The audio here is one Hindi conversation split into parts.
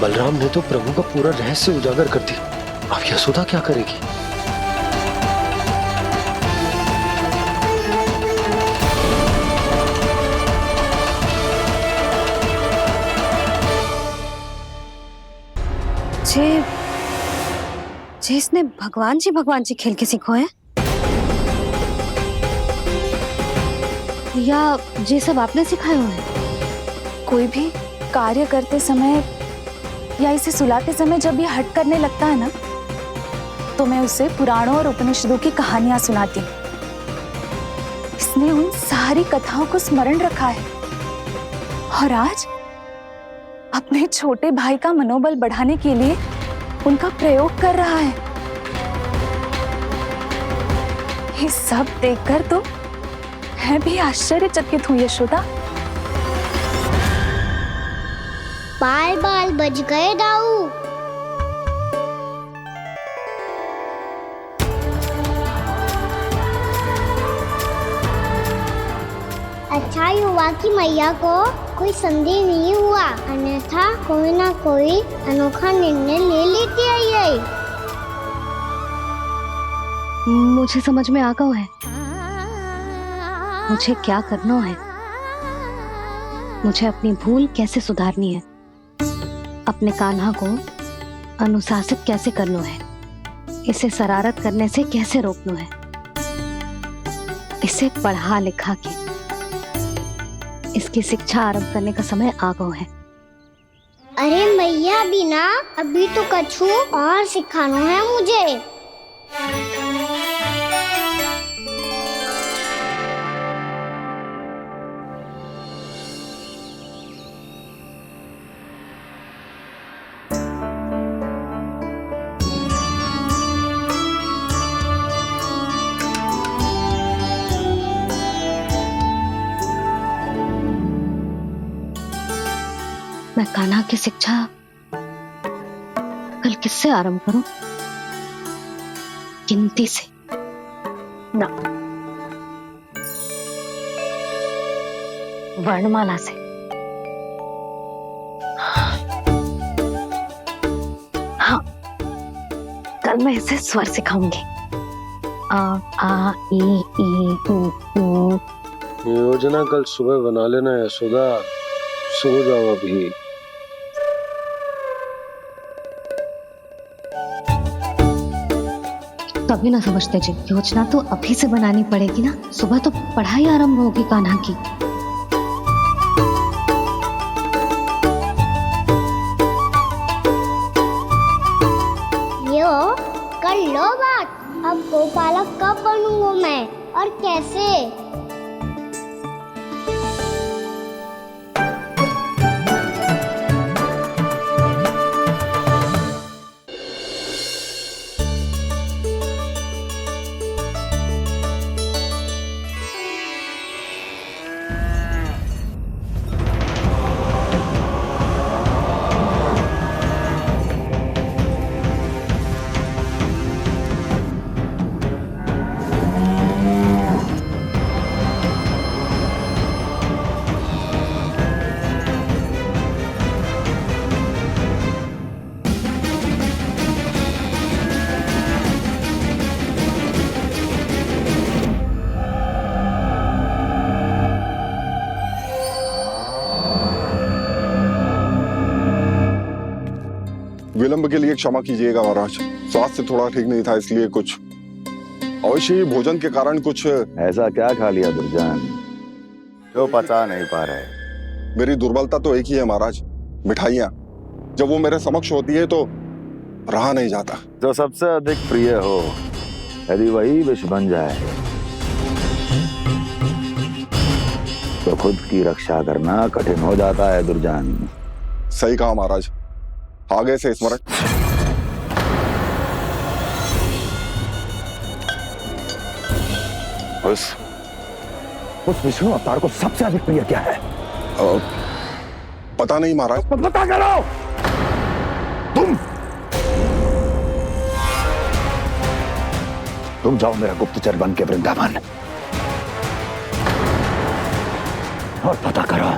बलराम ने तो प्रभु का पूरा रहस्य उजागर कर दिया। अब यशोदा क्या करेगी? जे इसने भगवान जी खेल के सीखो है, या जे सब आपने सिखाए हुए हैं? कोई भी कार्य करते समय या इसे सुलाते समय जब ये हट करने लगता है ना, तो मैं उसे पुराणों और उपनिषदों की कहानियां सुनाती हूँ। इसने उन सारी कथाओं को स्मरण रखा है और आज अपने छोटे भाई का मनोबल बढ़ाने के लिए उनका प्रयोग कर रहा है। ये सब देखकर तो मैं भी आश्चर्यचकित हूँ यशोदा। बाल बाल बज गए दाऊ। अच्छा हुआ कि मैया को कोई संदेह नहीं हुआ, अन्यथा कोई ना कोई अनोखा निर्णय ले लेती है ये। मुझे समझ में आ गया है मुझे क्या करना है। मुझे अपनी भूल कैसे सुधारनी है, अपने कान्हा को अनुशासित कैसे करना है, इसे शरारत करने से कैसे रोकना है, इसे पढ़ा लिखा के इसकी शिक्षा आरंभ करने का समय आ गया है। अरे मैया बिना अभी तो कछु और सिखाना है मुझे। मैं कान्हा की शिक्षा कल किससे आरंभ करूं? गिनती से ना, वर्णमाला से। हाँ, कल मैं इसे स्वर सिखाऊंगी। आ ई ऊ। योजना कल सुबह बना लेना यशोदा, सो जाओ अभी। तभी ना समझते जी, योजना तो अभी से बनानी पड़ेगी ना। सुबह तो पढ़ाई आरंभ होगी कान्हा की। यो कर लो बात। अब गोपालक कब बनूंगा मैं और कैसे? विलंब के लिए क्षमा कीजिएगा महाराज, स्वास्थ्य थोड़ा ठीक नहीं था इसलिए कुछ अवश्य ही भोजन के कारण कुछ। ऐसा क्या खा लिया दुर्जन जो पचा नहीं पा रहे? मेरी दुर्बलता तो एक ही है महाराज, मिठाइयाँ। जब वो मेरे समक्ष होती है तो रहा नहीं जाता। जो सबसे अधिक प्रिय हो, यदि वही विष बन जाए तो खुद की रक्षा करना कठिन हो जाता है दुर्जन। सही कहा महाराज, आगे से स्मरण। उस विष्णु अवतार को सबसे अधिक प्रिय क्या है? पता नहीं महाराज। पता करो। तुम जाओ मेरा गुप्तचर बन के वृंदावन और पता करो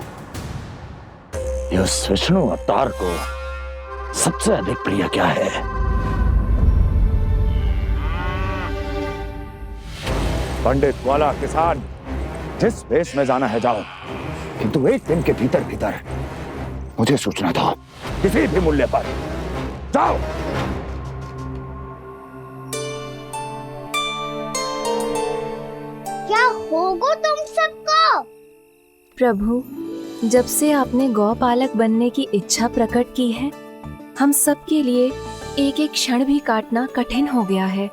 ये उस विष्णु अवतार को सबसे अधिक प्रिय क्या है? पंडित वाला किसान, जिस वेश में जाना है जाओ, किंतु 1 दिन के भीतर भीतर मुझे सूचना दो, किसी भी मूल्य पर। जाओ। क्या होगा तुम सबको? प्रभु, जब से आपने गौपालक बनने की इच्छा प्रकट की है, हम सब के लिए एक एक क्षण भी काटना कठिन हो गया है।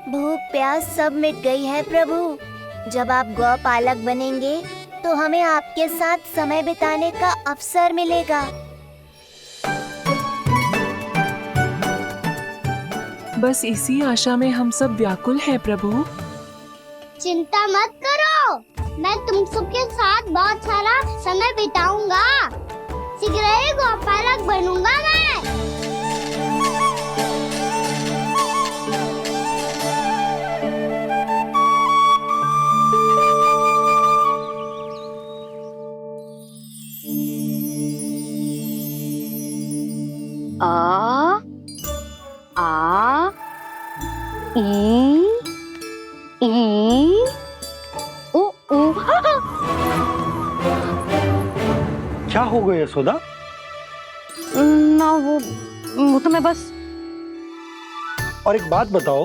भूख प्यास सब मिट गई है प्रभु। जब आप गौपालक बनेंगे तो हमें आपके साथ समय बिताने का अवसर मिलेगा। बस इसी आशा में हम सब व्याकुल हैं प्रभु। चिंता मत करो, मैं तुम सबके साथ बहुत सारा समय बिताऊंगा। शीघ्र ही गौपालक बनूंगा मैं। आ आ ई ओ ओ। क्या हो गया यशोदा? ना वो तो मैं बस। और एक बात बताओ,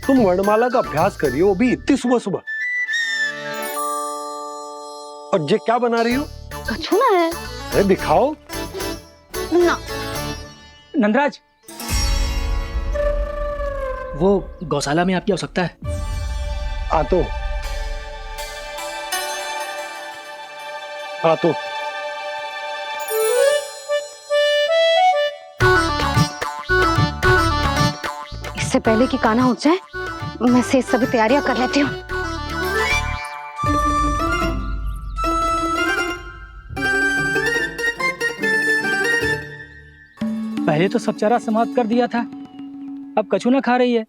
तुम वर्णमाला का अभ्यास कर रही हो, वो भी इतनी सुबह सुबह, और ये क्या बना रही हो? कछुआ है। अरे दिखाओ ना। नंदराज, वो गौशाला में आपकी आवश्यकता है। आ तो इससे पहले कि कान्हा उठ जाए, मैं से सभी तैयारियां कर लेती हूँ। पहले तो सब चारा समाप्त कर दिया था, अब कछू ना खा रही है।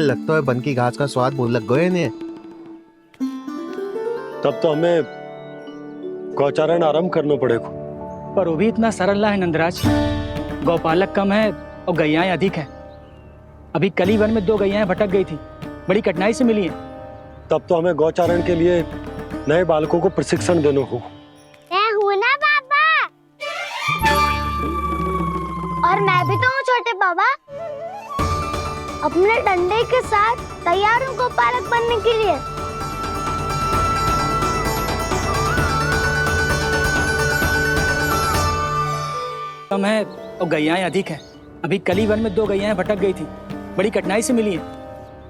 लगता है बन की घास का स्वाद भूल लग गए ने। तब तो हमें गौचारण आरंभ करना पड़ेगा। पर वो भी इतना सरल है नंदराज। गौपालक कम है और गैयाएं अधिक है। अभी कली वन में 2 गैयाएं भटक गई थी, बड़ी कठिनाई से मिली हैं। तब तो हमें गौचारण के लिए नए बालकों को प्रशिक्षण देना होगा। मैं हूँ ना बाबा, और मैं भी तो हूँ छोटे बाबा। अपने डंडे के साथ तैयार हूँ गौपालक बनने के लिए। कम है और गैयाएं अधिक है। अभी कली वन में 2 गैयाएं भटक गई थी, बड़ी कठिनाई से मिली हैं।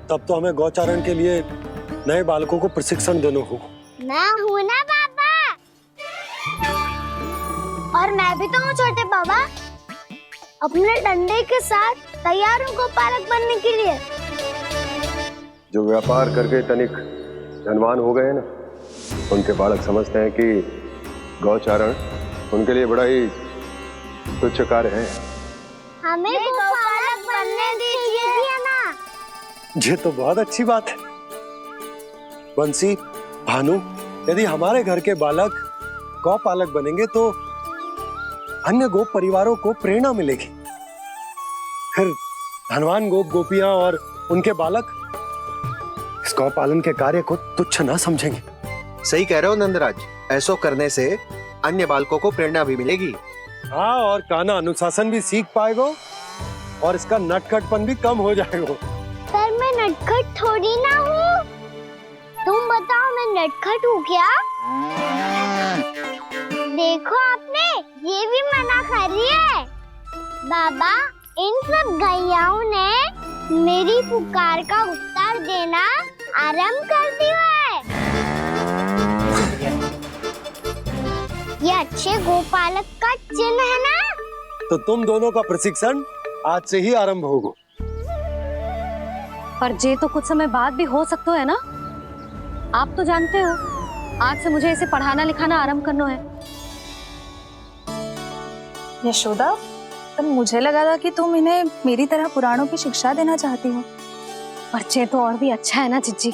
तब तो हमें गौचारण के लिए नए बालकों को प्रशिक्षण देना होगा। मैं हूँ ना बाबा, और मैं भी तो हूँ छोटे बाबा। अपने डंडे के साथ तैयार हूँ गौपालक बनने के लिए। जो व्यापार करके तनिक धनवान हो गए ना, उनके बालक समझते हैं कि गौचारण उनके लिए बड़ा ही तुच्छ कार्य है। हमें गौपालक बनने दीजिए ना। ये तो बहुत अच्छी बात है। बंसी, भानु, यदि हमारे घर के बालक गौपालक बनेंगे तो अन्य गोप परिवारों को प्रेरणा मिलेगी। फिर धनवान गोप गोपियां और उनके बालक इस गौपालन के कार्य को तुच्छ ना समझेंगे। सही कह रहे हो नंदराज, ऐसा करने से अन्य बालकों को प्रेरणा भी मिलेगी। हाँ, और कान्हा अनुशासन भी सीख पाएगा और इसका नटखटपन भी कम हो जाएगा। पर मैं नटखट थोड़ी ना हूँ। तुम बताओ, मैं नटखट हूँ क्या? देखो आपने ये भी मना कर रही है। बाबा, इन सब गैयाओं ने मेरी पुकार का उत्तर देना आरंभ कर दिया है। ये अच्छे गोपालक का चिन्ह है ना? तो तुम दोनों का प्रशिक्षण आज से ही आरंभ होगा। पर जे तो कुछ समय बाद भी हो सकता है ना। आप तो जानते हो, आज से मुझे इसे पढ़ाना लिखाना आरंभ करना है। यशोदा, पर मुझे लगा था कि तुम इन्हें मेरी तरह पुराणों की शिक्षा देना चाहती हो। पर जे तो और भी अच्छा है ना जिज्जी।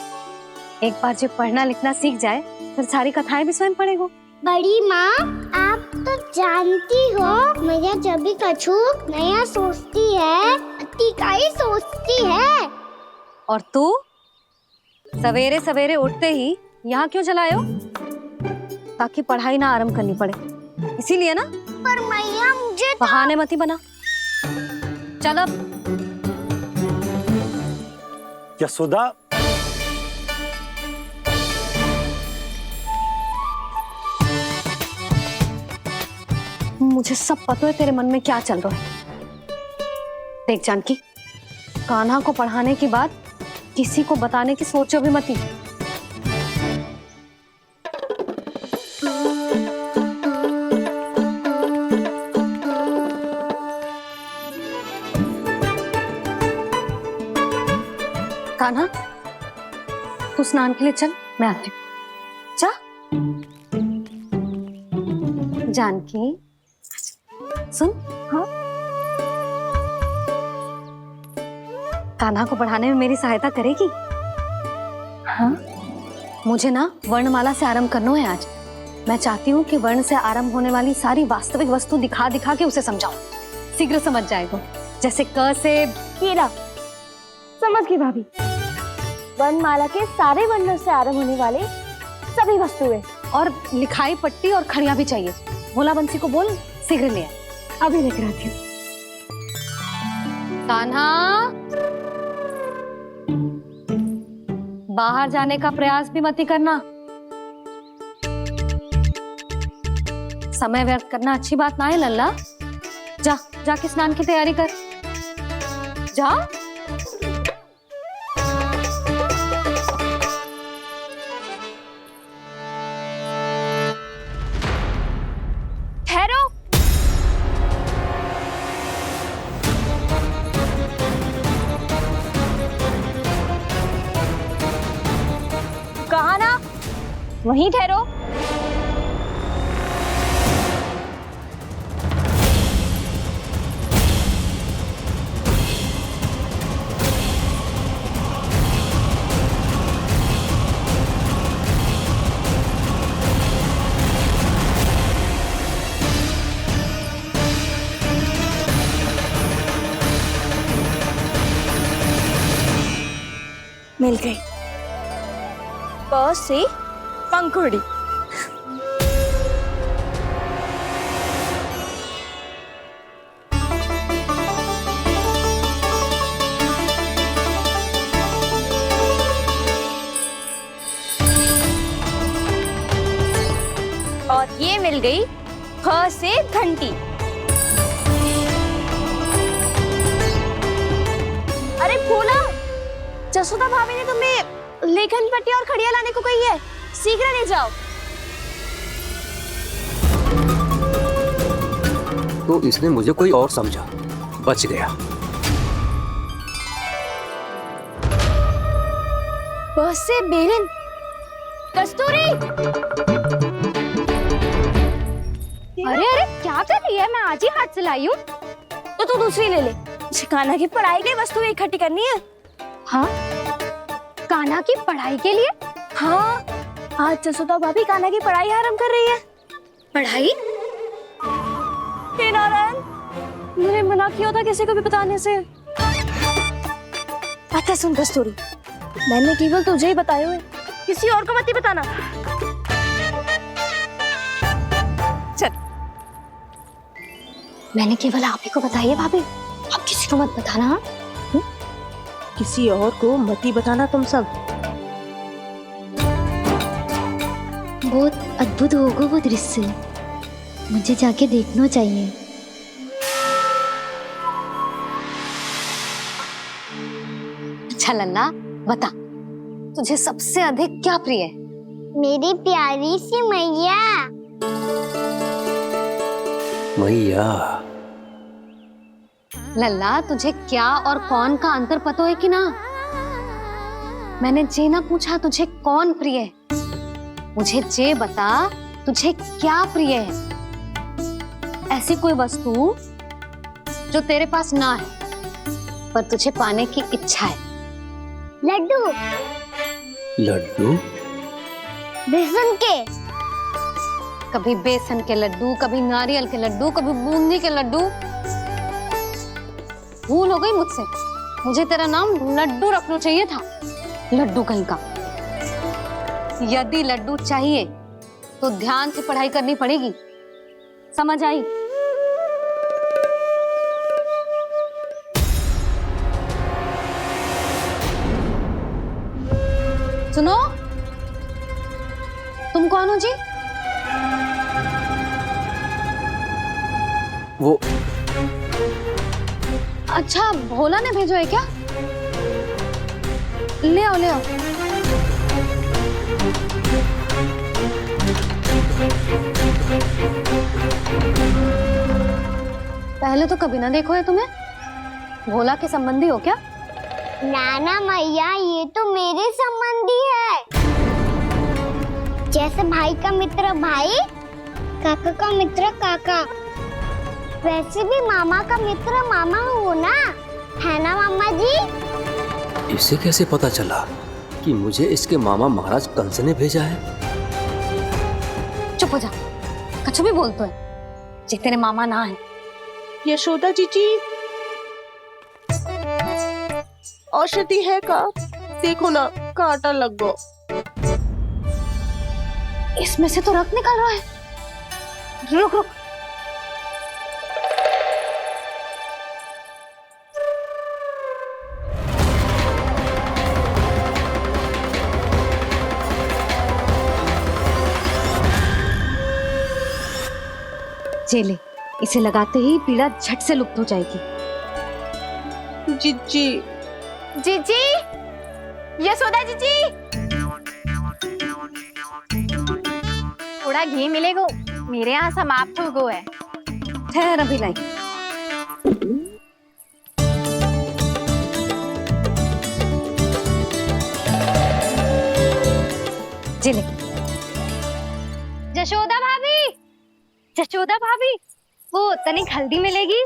एक बार जब पढ़ना लिखना सीख जाए, फिर सारी कथाएं भी स्वयं पढ़ेगा। बड़ी माँ, आप तो जानती हो मैया जब भी कछु नया सोचती है, अतिका ही सोचती है। और तू सवेरे सवेरे उठते ही यहाँ क्यों चलाए हो? ताकि पढ़ाई ना आरंभ करनी पड़े, इसीलिए ना? पर मैया मुझे बहाने मत ही बना। चल अब। यशोदा, मुझे सब पता है तेरे मन में क्या चल रहा है। देख जानकी, कान्हा को पढ़ाने के बाद किसी को बताने की सोचो भी मत ही। कान्हा, तू स्नान के लिए चल, मैं आती हूँ। जा। जानकी सुन। हाँ? कान्हा को पढ़ाने में मेरी सहायता करेगी? हाँ? मुझे ना वर्णमाला से आरंभ करना है आज। मैं चाहती हूँ कि वर्ण से आरंभ होने वाली सारी वास्तविक वस्तु दिखा दिखा के उसे समझाऊं। शीघ्र समझ जाएगा। जैसे क से कीड़ा। समझ गई भाभी। वर्णमाला के सारे वर्णों से आरंभ होने वाले सभी वस्तुएं। और लिखाई पट्टी और खड़िया भी चाहिए। भोला बंसी को बोल शीघ्र ले आए। अभी लेकर आती हूँ। कान्हा, बाहर जाने का प्रयास भी मत ही करना। समय व्यर्थ करना अच्छी बात ना है लल्ला। जा, जाके स्नान की तैयारी कर। जा। ठहरो। कहा ना, वहीं ठहरो। मिल गई। प से पंखुड़ी। और ये मिल गई ख से घंटी। अरे भोला, जसोदा भाभी ने तुम्हें लेखन पट्टी और खड़िया लाने को कही है, शीघ्र ले जाओ। तो इसने मुझे कोई और समझा, बच गया। बस से बेलन। कस्तूरी। अरे अरे क्या कर रही है? मैं आज ही हाथ से लाई हूँ। तो तू दूसरी ले ले। कान्हा की पढ़ाई के वस्तु इकट्ठी करनी है। हाँ? कान्हा की पढ़ाई के लिए? हाँ, आज जसोदा भाभी कान्हा की पढ़ाई आरंभ कर रही है। पढ़ाई? हे नारायण, मैंने मना किया था किसी को भी बताने से। अच्छा सुन कस्तूरी, मैंने केवल तुझे ही बताए हुए, किसी और को मत ही बताना। चल। मैंने केवल आप ही को बताइए भाभी, आप किसी को मत बताना। किसी और को मत ही बताना तुम सब। बहुत अद्भुत होगा वो दृश्य, मुझे जाके देखना चाहिए। अच्छा लल्ला, बता, तुझे सबसे अधिक क्या प्रिय है? मेरी प्यारी सी मैया। मैया। लल्ला, तुझे क्या और कौन का अंतर पता है कि ना? मैंने जे ना पूछा तुझे कौन प्रिय है, मुझे जे बता तुझे क्या प्रिय है। ऐसी कोई वस्तु जो तेरे पास ना है पर तुझे पाने की इच्छा है। लड्डू। लड्डू? बेसन के। कभी बेसन के लड्डू, कभी नारियल के लड्डू, कभी बूंदी के लड्डू। भूल हो गई मुझसे, मुझे तेरा नाम लड्डू रखना चाहिए था। लड्डू कहीं का। यदि लड्डू चाहिए तो ध्यान से पढ़ाई करनी पड़ेगी, समझ आई? सुनो, तुम कौन हो जी? वो अच्छा, भोला ने भेजो है क्या? ले आओ, ले आओ। पहले तो कभी ना देखो है तुम्हें। भोला के संबंधी हो क्या? नाना मैया, ये तो मेरे संबंधी है। जैसे भाई का मित्र भाई, काका का मित्र काका, वैसे भी मामा का मित्र मामा हो ना, है ना मामा जी? इसे कैसे पता चला कि मुझे इसके मामा महाराज कंस ने भेजा है? चुप हो जा, कछु भी बोलते है जे तेरे मामा ना है। यशोदा जीजी, औषधि है का? देखो ना, कांटा लग गो। इसमें से तो रक्त निकल रहा है। रुक रुक, चले, इसे लगाते ही पीड़ा झट से लुप्त हो जाएगी। जीजी, जीजी, यशोदा जीजी, थोड़ा घी मिलेगा? मेरे यहाँ समाप्त हो गया है। ठहर, अभी लाई। चले। जशोदा भाभी, जशोदा भाभी, वो तनिक हल्दी मिलेगी?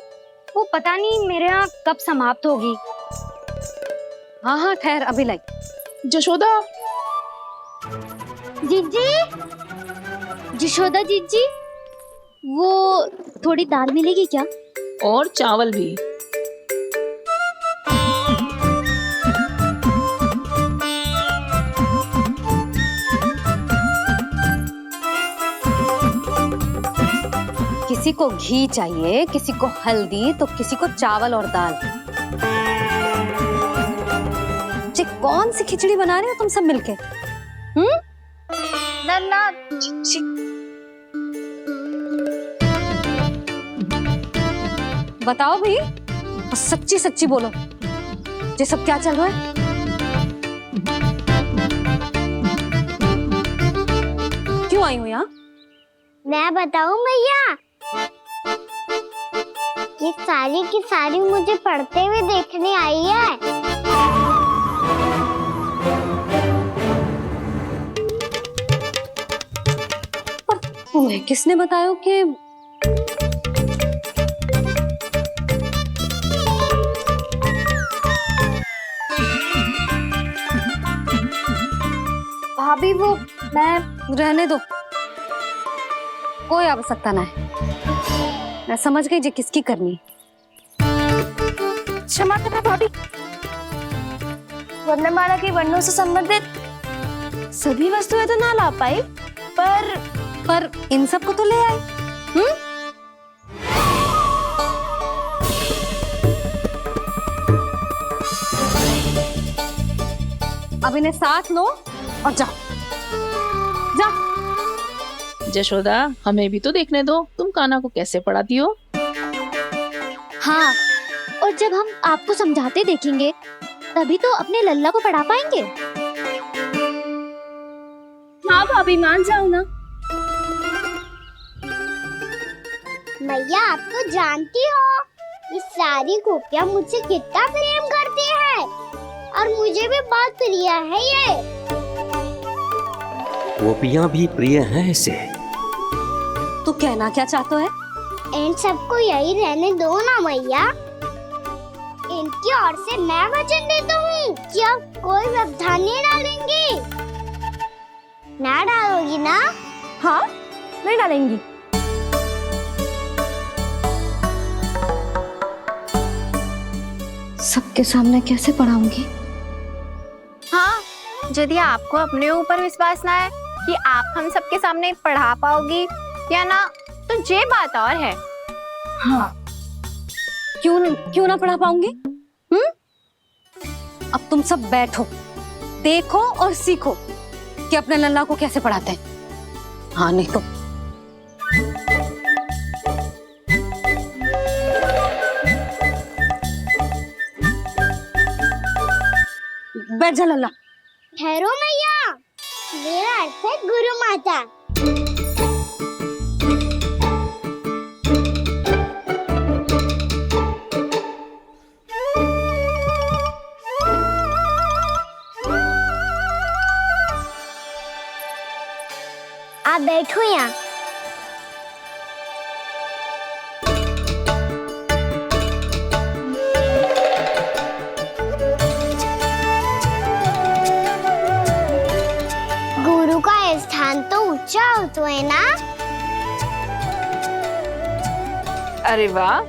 वो पता नहीं मेरे यहाँ कब समाप्त होगी। हाँ हाँ, ठहर, अभी लाई। जशोदा, जीजी, जशोदा जीजी, वो थोड़ी दाल मिलेगी क्या? और चावल भी। किसी को घी चाहिए, किसी को हल्दी, तो किसी को चावल और दाल। जी, कौन सी खिचड़ी बना रहे हो तुम सब मिलके? नन्ना, बताओ भाई, सच्ची सच्ची बोलो, ये सब क्या चल रहा है? क्यों आई हो यहाँ? मैं बताऊं भैया, ये सारी की सारी मुझे पढ़ते हुए देखने आई है। पर तुम्हें किसने बताया कि भाभी? वो मैं रहने दो, कोई आवश्यकता ना है। मैं समझ गई जे किसकी करनी। क्षमा करना भाभी, वर्णमाला के वर्णों से संबंधित सभी वस्तुएं तो ना ला पाई, पर इन सब को तो ले आए। अब इन्हें साथ लो और जाओ, जा। जशोदा, हमें भी तो देखने दो, तुम कान्हा को कैसे पढ़ाती हो। हाँ, और जब हम आपको समझाते देखेंगे तभी तो अपने लल्ला को पढ़ा पाएंगे। हाँ भाभी, मान जाओ ना। मैया, आप तो जानती हो ये सारी गोपियां मुझसे कितना प्रेम करती है, और मुझे भी बहुत प्रिय है ये। गोपियां भी प्रिय हैं इसे। तू कहना क्या चाहता है? इन सबको यही रहने दो ना मैया। इनकी ओर से मैं वचन देता हूँ कि अब कोई व्यवधान नहीं डालेंगी। ना डालोगी ना? हाँ, नहीं डालेंगी। सबके सामने कैसे पढ़ाऊंगी? हाँ, यदि आपको अपने ऊपर विश्वास ना है कि आप हम सबके सामने पढ़ा पाओगी या ना, तो ये बात और है। हाँ, क्यों ना पढ़ा पाऊंगी? अब तुम सब बैठो, देखो और सीखो कि अपने लल्ला को कैसे पढ़ाते हैं। हाँ, नहीं तो बैठ जा लल्ला। ठहरो मैया, मेरा अर्थ है गुरु माता। आप बैठो यहाँ। गुरु का स्थान तो ऊंचा होता है ना? अरे वाह,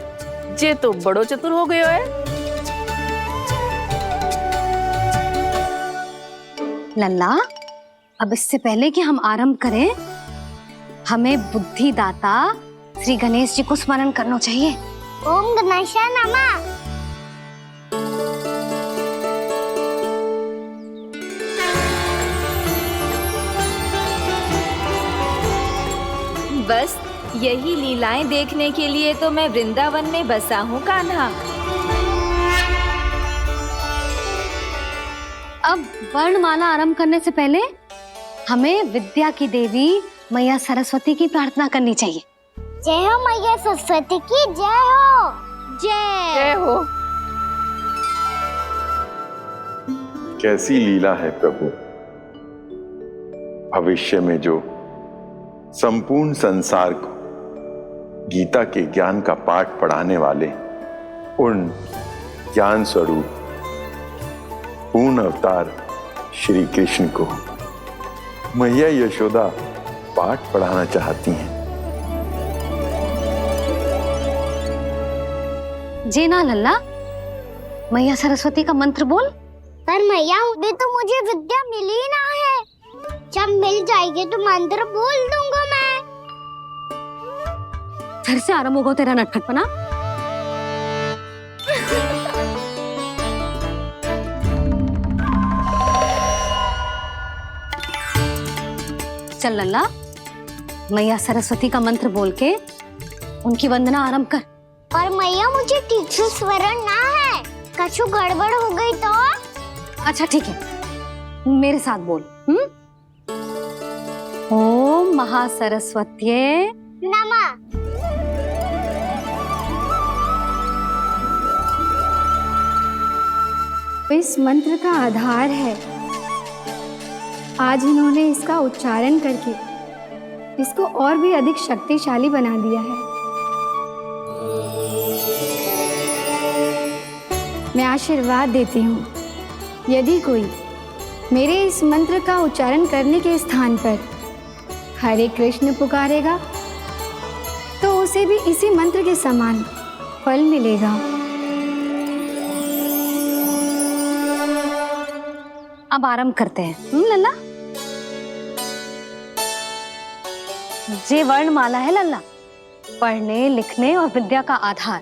जे तो बड़ो चतुर हो गयो है। लल्ला, अब इससे पहले कि हम आरंभ करें, हमें बुद्धिदाता श्री गणेश जी को स्मरण करना चाहिए। ओम गणेशाय नमः। बस यही लीलाएं देखने के लिए तो मैं वृंदावन में बसा हूँ कान्हा। अब वर्णमाला आरंभ करने से पहले हमें विद्या की देवी मैया सरस्वती की प्रार्थना करनी चाहिए। जय हो मैया सरस्वती की जय हो। जय हो। कैसी लीला है प्रभु। भविष्य में जो संपूर्ण संसार को गीता के ज्ञान का पाठ पढ़ाने वाले उन ज्ञान स्वरूप पूर्ण अवतार श्री कृष्ण को मैया यशोदा पाठ पढ़ाना चाहती हैं। जी ना लल्ला, मैया सरस्वती का मंत्र बोल। पर मैया, अभी तो मुझे विद्या मिली ना है। जब मिल जाएगी तो मंत्र बोल दूंगा मैं। फिर से आरंभ होगा तेरा नटखटपना। चल लल्ला, मैया सरस्वती का मंत्र बोल के उनकी वंदना आरंभ कर। पर मैया, मुझे ठीक से स्मरण ना है, कछु गड़बड़ हो गई तो? अच्छा ठीक है, मेरे साथ बोल। ओम महासरस्वत्यै नमः। इस मंत्र का आधार है। आज इन्होंने इसका उच्चारण करके इसको और भी अधिक शक्तिशाली बना दिया है। मैं आशीर्वाद देती हूँ, यदि कोई मेरे इस मंत्र का उच्चारण करने के स्थान पर हरे कृष्ण पुकारेगा तो उसे भी इसी मंत्र के समान फल मिलेगा। अब आरंभ करते हैं। लल्ला, जे वर्णमाला है लल्ला, पढ़ने लिखने और विद्या का आधार।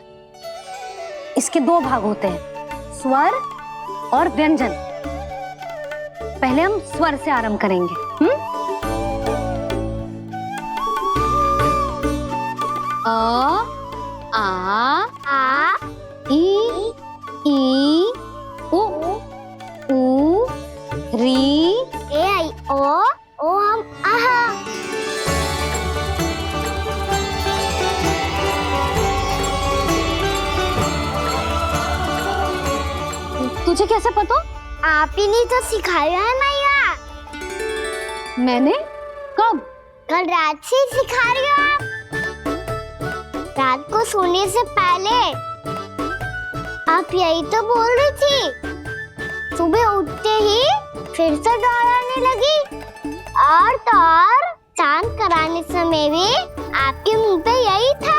इसके दो भाग होते हैं, स्वर और व्यंजन। पहले हम स्वर से आरंभ करेंगे। अ, आ, ई, उ, री, ए, आई, ओ हम आहा। तुझे कैसे पता? आप ही नहीं तो सिखाया है मैया। मैंने? कब? कल रात से सिखा रही हो आप। रात को सोने से पहले आप यही तो बोल रही थी। सुबह उठते ही फिर से डर आने लगी और तो और स्नान कराने समय भी आपके मुंह पे यही था।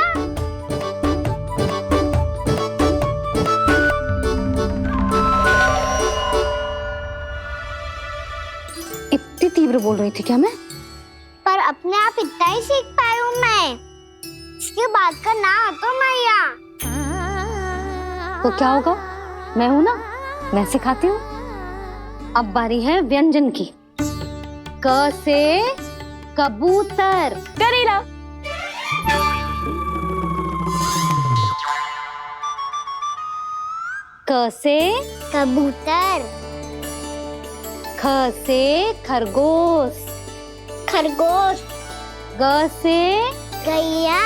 इतनी तीव्र बोल रही थी क्या मैं? पर अपने आप इतना ही सीख पाई हूँ मैं। इसके बाद का ना तो मैया। तो क्या होगा? मैं हूं ना, मैं सिखाती हूँ। अब बारी है व्यंजन की। क से कबूतर। करेला। क से कबूतर। ख से खरगोश। खरगोश। ग से गैया।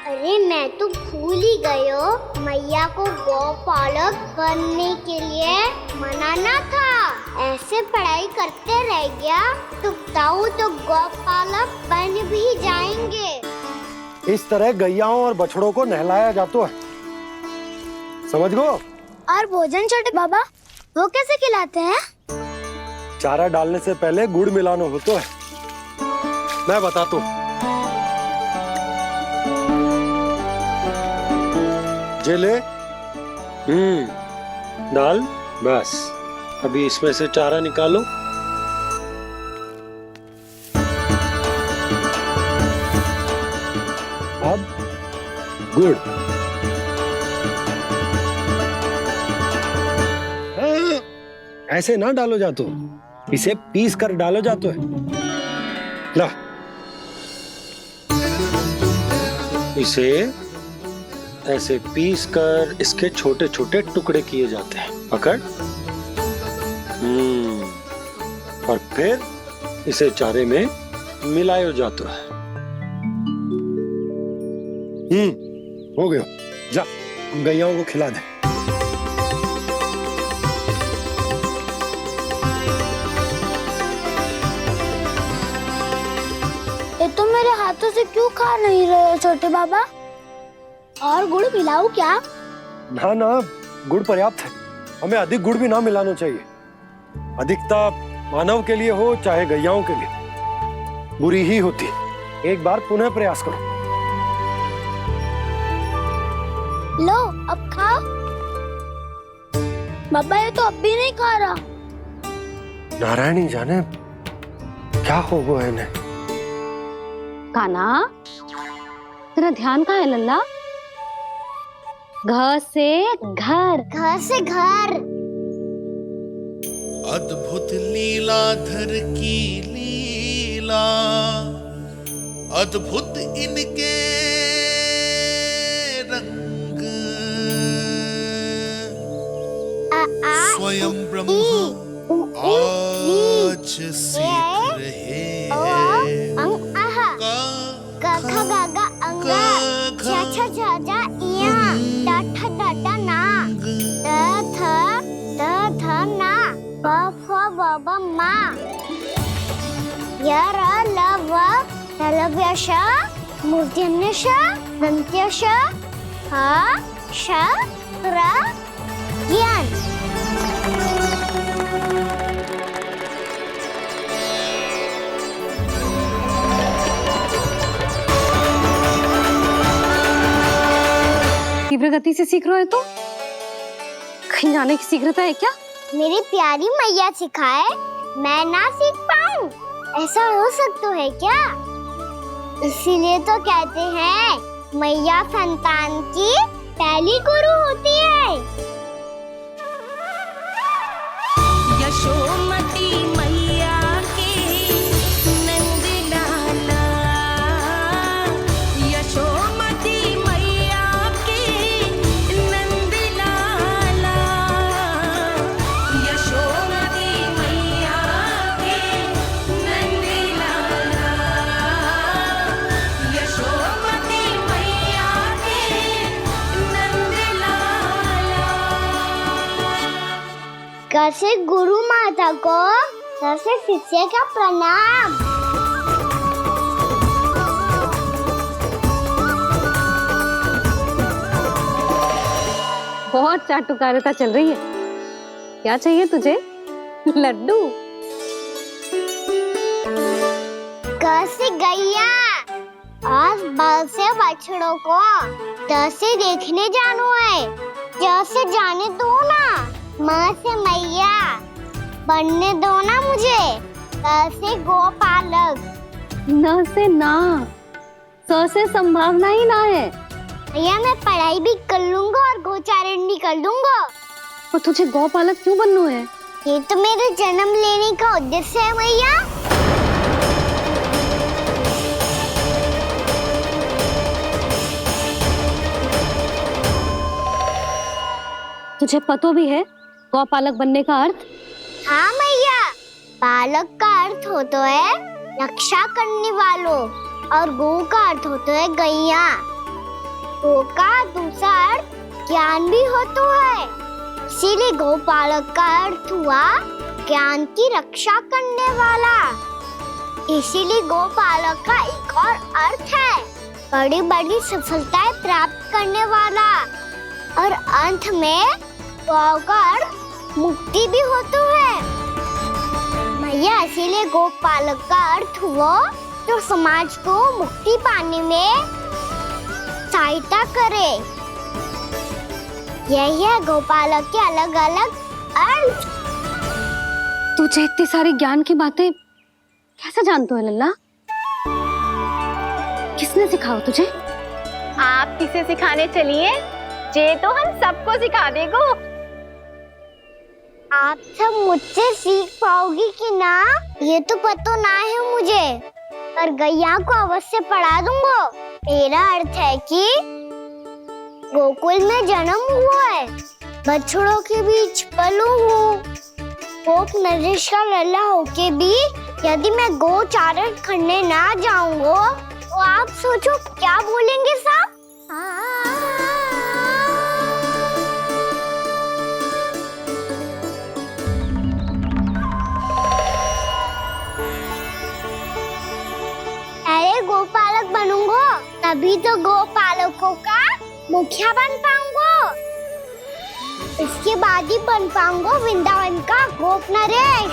अरे मैं तो भूल ही गई हूँ, मैया को गौपालक बनने के लिए मनाना था। ऐसे पढ़ाई करते रह गया तो ताऊ तो गौपालक बन भी जाएंगे। इस तरह गैयाओं और बछड़ों को नहलाया जाता है, समझ गो? और भोजन छोटे बाबा, वो कैसे खिलाते हैं? चारा डालने से पहले गुड़ मिलाना होता है, मैं बताता हूँ। जेले डाल, बस अभी इसमें से चारा निकालो। अब गुड़। ऐसे ना डालो जातो, इसे पीस कर डालो जातो है। ला, इसे ऐसे पीस कर इसके छोटे छोटे टुकड़े किए जाते हैं। पकड़। और फिर इसे चारे में मिलाया जाता है। हो गया, जा गैयाओं को खिला दे। ये तो मेरे हाथों से क्यों खा नहीं रहे हो छोटे बाबा? और गुड़ मिलाऊं क्या? ना ना, गुड़ पर्याप्त है। हमें अधिक गुड़ भी ना मिलाना चाहिए। अधिकता मानव के लिए हो चाहे गैयाओं के लिए बुरी ही होती है। एक बार पुनः प्रयास करो। लो अब खाओ। बाबा ये तो अब भी नहीं खा रहा। नारायणी जाने क्या हो गया है इन्हें। कान्हा, तेरा ध्यान कहाँ है लल्ला? घ से घर। घर से घर। अद्भुत लीलाधर की लीला, अद्भुत इनके रंग, स्वयं ब्रह्म आज सीख रहे हैं। बाबा माँ यार लव लव्यश मूर्तिन्यश दंत्यश हा श र ज्ञान। तीव्र गति से सीख रहे हो तो कहीं जाने की शीघ्रता है क्या? मेरी प्यारी मैया सिखाए, मैं ना सीख पाऊं, ऐसा हो सकता है क्या? इसीलिए तो कहते हैं मैया संतान की पहली गुरु होती है। यशोमती मैया के नंद लाला, यशोमती मैया के नंद लाला, यशोमती मैया के नंद लाला, यशोमती मैया के नंद लाला। कैसे गुरु माता को सबसे शिष्य का प्रणाम। बहुत चाटुकारिता चल रही है। क्या चाहिए तुझे? लड्डू? कैसे गैया आज बल से बछड़ों को कैसे देखने जानो है, जैसे जाने दो ना, माँ से मैया बनने दो ना मुझे, कैसे गोपालक। न से ना, स से संभावना ही ना है। भैया मैं पढ़ाई भी कर लूंगा और गोचारण भी कर लूंगा। तो तुझे गौपालक क्यों बनना है? ये तो मेरे जन्म लेने का उद्देश्य है भैया। तुझे पता भी है गौपालक बनने का अर्थ? हाँ भैया, पालक का अर्थ होता है रक्षा करने वालों और गौ का अर्थ होता है गैया। गौ का दूसरा अर्थ ज्ञान भी होता है, इसीलिए गौपालक का अर्थ हुआ ज्ञान की रक्षा करने वाला। इसीलिए गौपालक का एक और अर्थ है बड़ी बड़ी सफलताएं प्राप्त करने वाला, और अंत में गौ का अर्थ मुक्ति भी होता है भैया। इसीलिए गोपालक का अर्थ हुआ जो समाज को मुक्ति पाने में सहायता करे। यही है गोपालक के अलग अलग अर्थ। तुझे इतनी सारी ज्ञान की बातें कैसे जानते हो लल्ला? किसने सिखाया तुझे? आप किसे सिखाने चलिए, जे तो हम सबको सिखा देगो। आप सब मुझसे सीख पाओगी कि ना ये तो पता ना है मुझे, पर गैया को अवश्य पढ़ा दूंगा। मेरा अर्थ है कि गोकुल में जन्म हुआ है, बछड़ों के बीच पलू हूँ, गोप नरेश का लल्ला होके भी यदि मैं गोचारण करने ना जाऊंगा तो आप सोचो क्या बोलेंगे साहब? अरे गोपालक बनूंगा तभी तो गोपालकों का मुखिया बन पाऊंगा, इसके बाद ही बन पाऊंगा वृंदावन का गोप नरेश।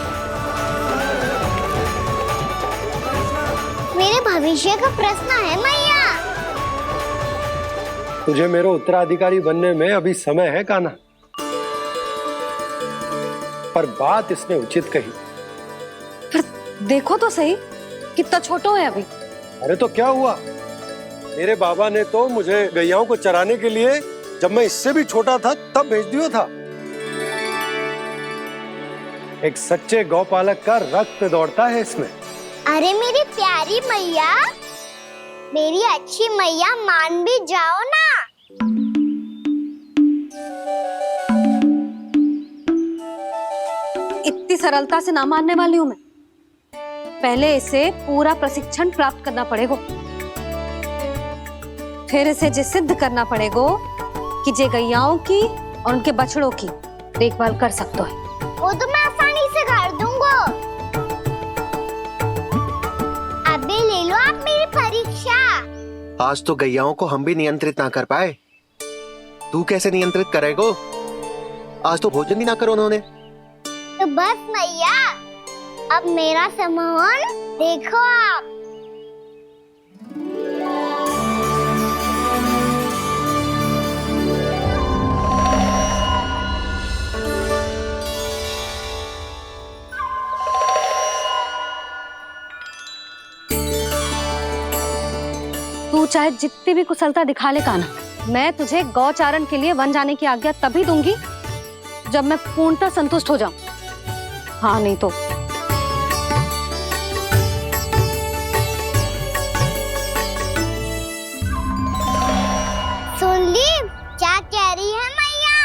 मेरे भविष्य का प्रश्न है मैया। तुझे मेरा उत्तराधिकारी बनने में अभी समय है कान्हा, पर बात इसने उचित कही। पर देखो तो सही कितना छोटो है अभी। अरे तो क्या हुआ, मेरे बाबा ने तो मुझे गैयाओं को चराने के लिए जब मैं इससे भी छोटा था तब भेज दिया था। एक सच्चे गौपालक का रक्त दौड़ता है इसमें। अरे मेरी प्यारी मैया, मेरी अच्छी मैया, मान भी जाओ ना। इतनी सरलता से ना मानने वाली हूँ मैं। पहले इसे पूरा प्रशिक्षण प्राप्त करना पड़ेगा, फिर इसे ये सिद्ध करना पड़ेगा कि जे गैयाओं की और उनके बछड़ों की देखभाल कर सकता है। वो तो मैं आसानी से कर दूंगा। अबे ले लो आप मेरी परीक्षा। आज तो गैयाओं को हम भी नियंत्रित ना कर पाए, तू कैसे नियंत्रित करेगो? आज तो भोजन भी ना करो उन्होंने। तो बस मैया, अब मेरा सम्मान देखो आप। तू चाहे जितनी भी कुशलता दिखा ले कान्हा, मैं तुझे गौचारण के लिए वन जाने की आज्ञा तभी दूंगी जब मैं पूर्णतः संतुष्ट हो जाऊं। हाँ नहीं तो सुन ली क्या कह रही है मैया?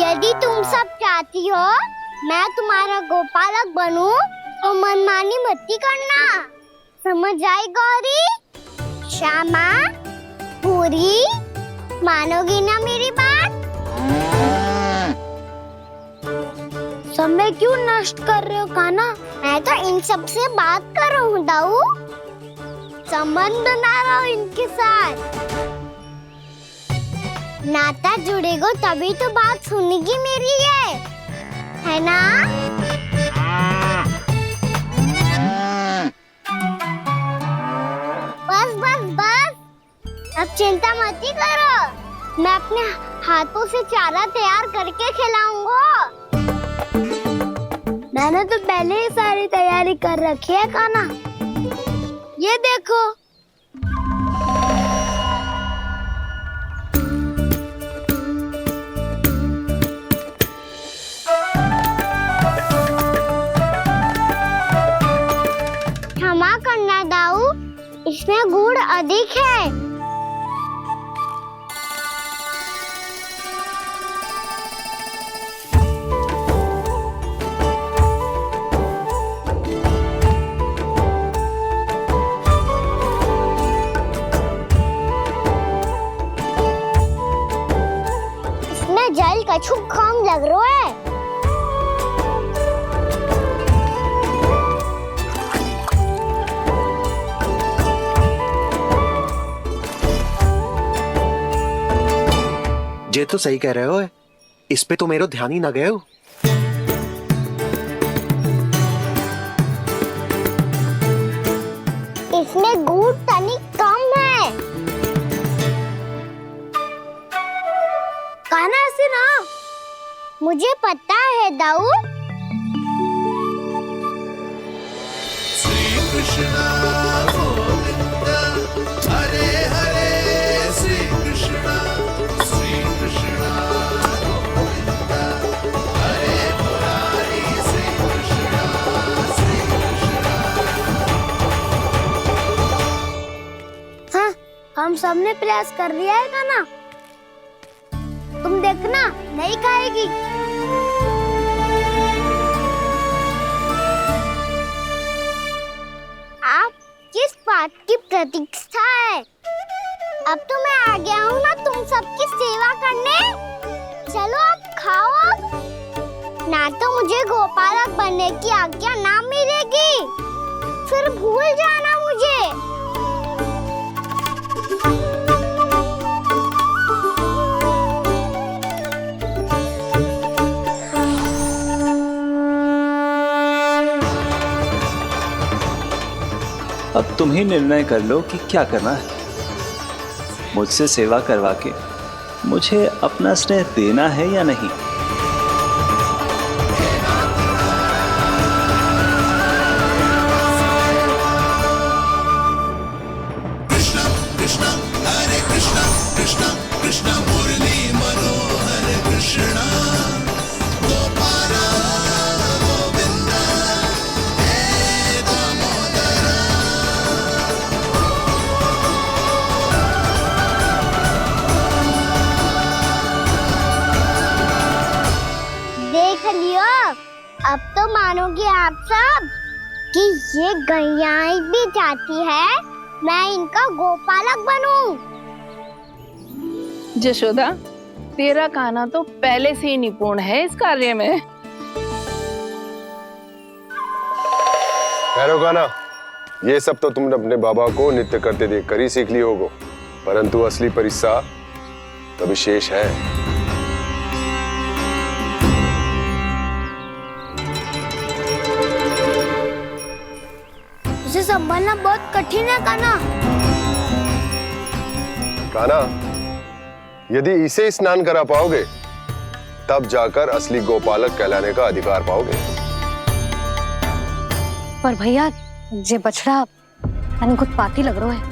यदि तुम सब चाहती हो मैं तुम्हारा गोपालक बनूं तो मनमानी मत करना, समझ आई गौरी? श्यामा, पूरी, मानोगी ना मेरी बात? समय क्यों नष्ट कर रहे हो कान्हा? मैं तो इन सब से बात कर रहा हूँ दाऊ, संबंध बना रहा हूँ इनके साथ। नाता जुड़ेगा तभी तो बात सुनेगी मेरी है। है ना? बस बस बस, अब चिंता मत ही करो, मैं अपने हाथों से चारा तैयार करके खिलाऊंगा। मैंने तो पहले ही सारी तैयारी कर रखी है कान्हा, ये देखो। क्षमा करना दाऊ, इसमें गुड़ अधिक है। इसमें जल कछु कम लग रहा है। ये तो सही कह रहे हो, इस पे तो मेरो ध्यान ही ना गए हो। इसमें गुड़ तनिक कम है। कान्हा ऐसे ना, मुझे पता है दाऊ। श्री कृष्ण गोविंद हरे हरे, श्री कृष्ण गोविंद हरे मुरारी, श्री कृष्ण हाँ, हम सबने प्रयास कर लिया है कान्हा, तुम देखना नहीं खाएगी। आप किस बात की प्रतीक्षा है? अब तो मैं आ गया हूँ ना तुम सबकी सेवा करने। चलो आप खाओ अब। ना तो मुझे गोपालक बनने की आज्ञा ना मिलेगी, फिर भूल जाना मुझे। अब तुम ही निर्णय कर लो कि क्या करना है। मुझसे सेवा करवा के मुझे अपना स्नेह देना है या नहीं। कृष्ण कृष्ण हरे कृष्ण कृष्ण कृष्ण मुरली मनोहर कृष्ण गोपाल गोविंद हे दामोदर। देख लियो, अब तो मानोगे आप सब कि ये गैयाएं भी चाहती है मैं इनका गोपालक बनूं। जशोदा, तेरा कान्हा तो पहले से ही निपुण है इस कार्य में। खैर कान्हा, ये सब तो तुमने अपने बाबा को नृत्य करते देख कर ही सीख ली होगो, परंतु असली परिश्रम तो विशेष है। इसे संभालना बहुत कठिन है कान्हा। कान्हा, यदि इसे स्नान करा पाओगे तब जाकर असली गोपालक कहलाने का अधिकार पाओगे। पर भैया, ये बछड़ा यानी उत्पाती लग रहा है,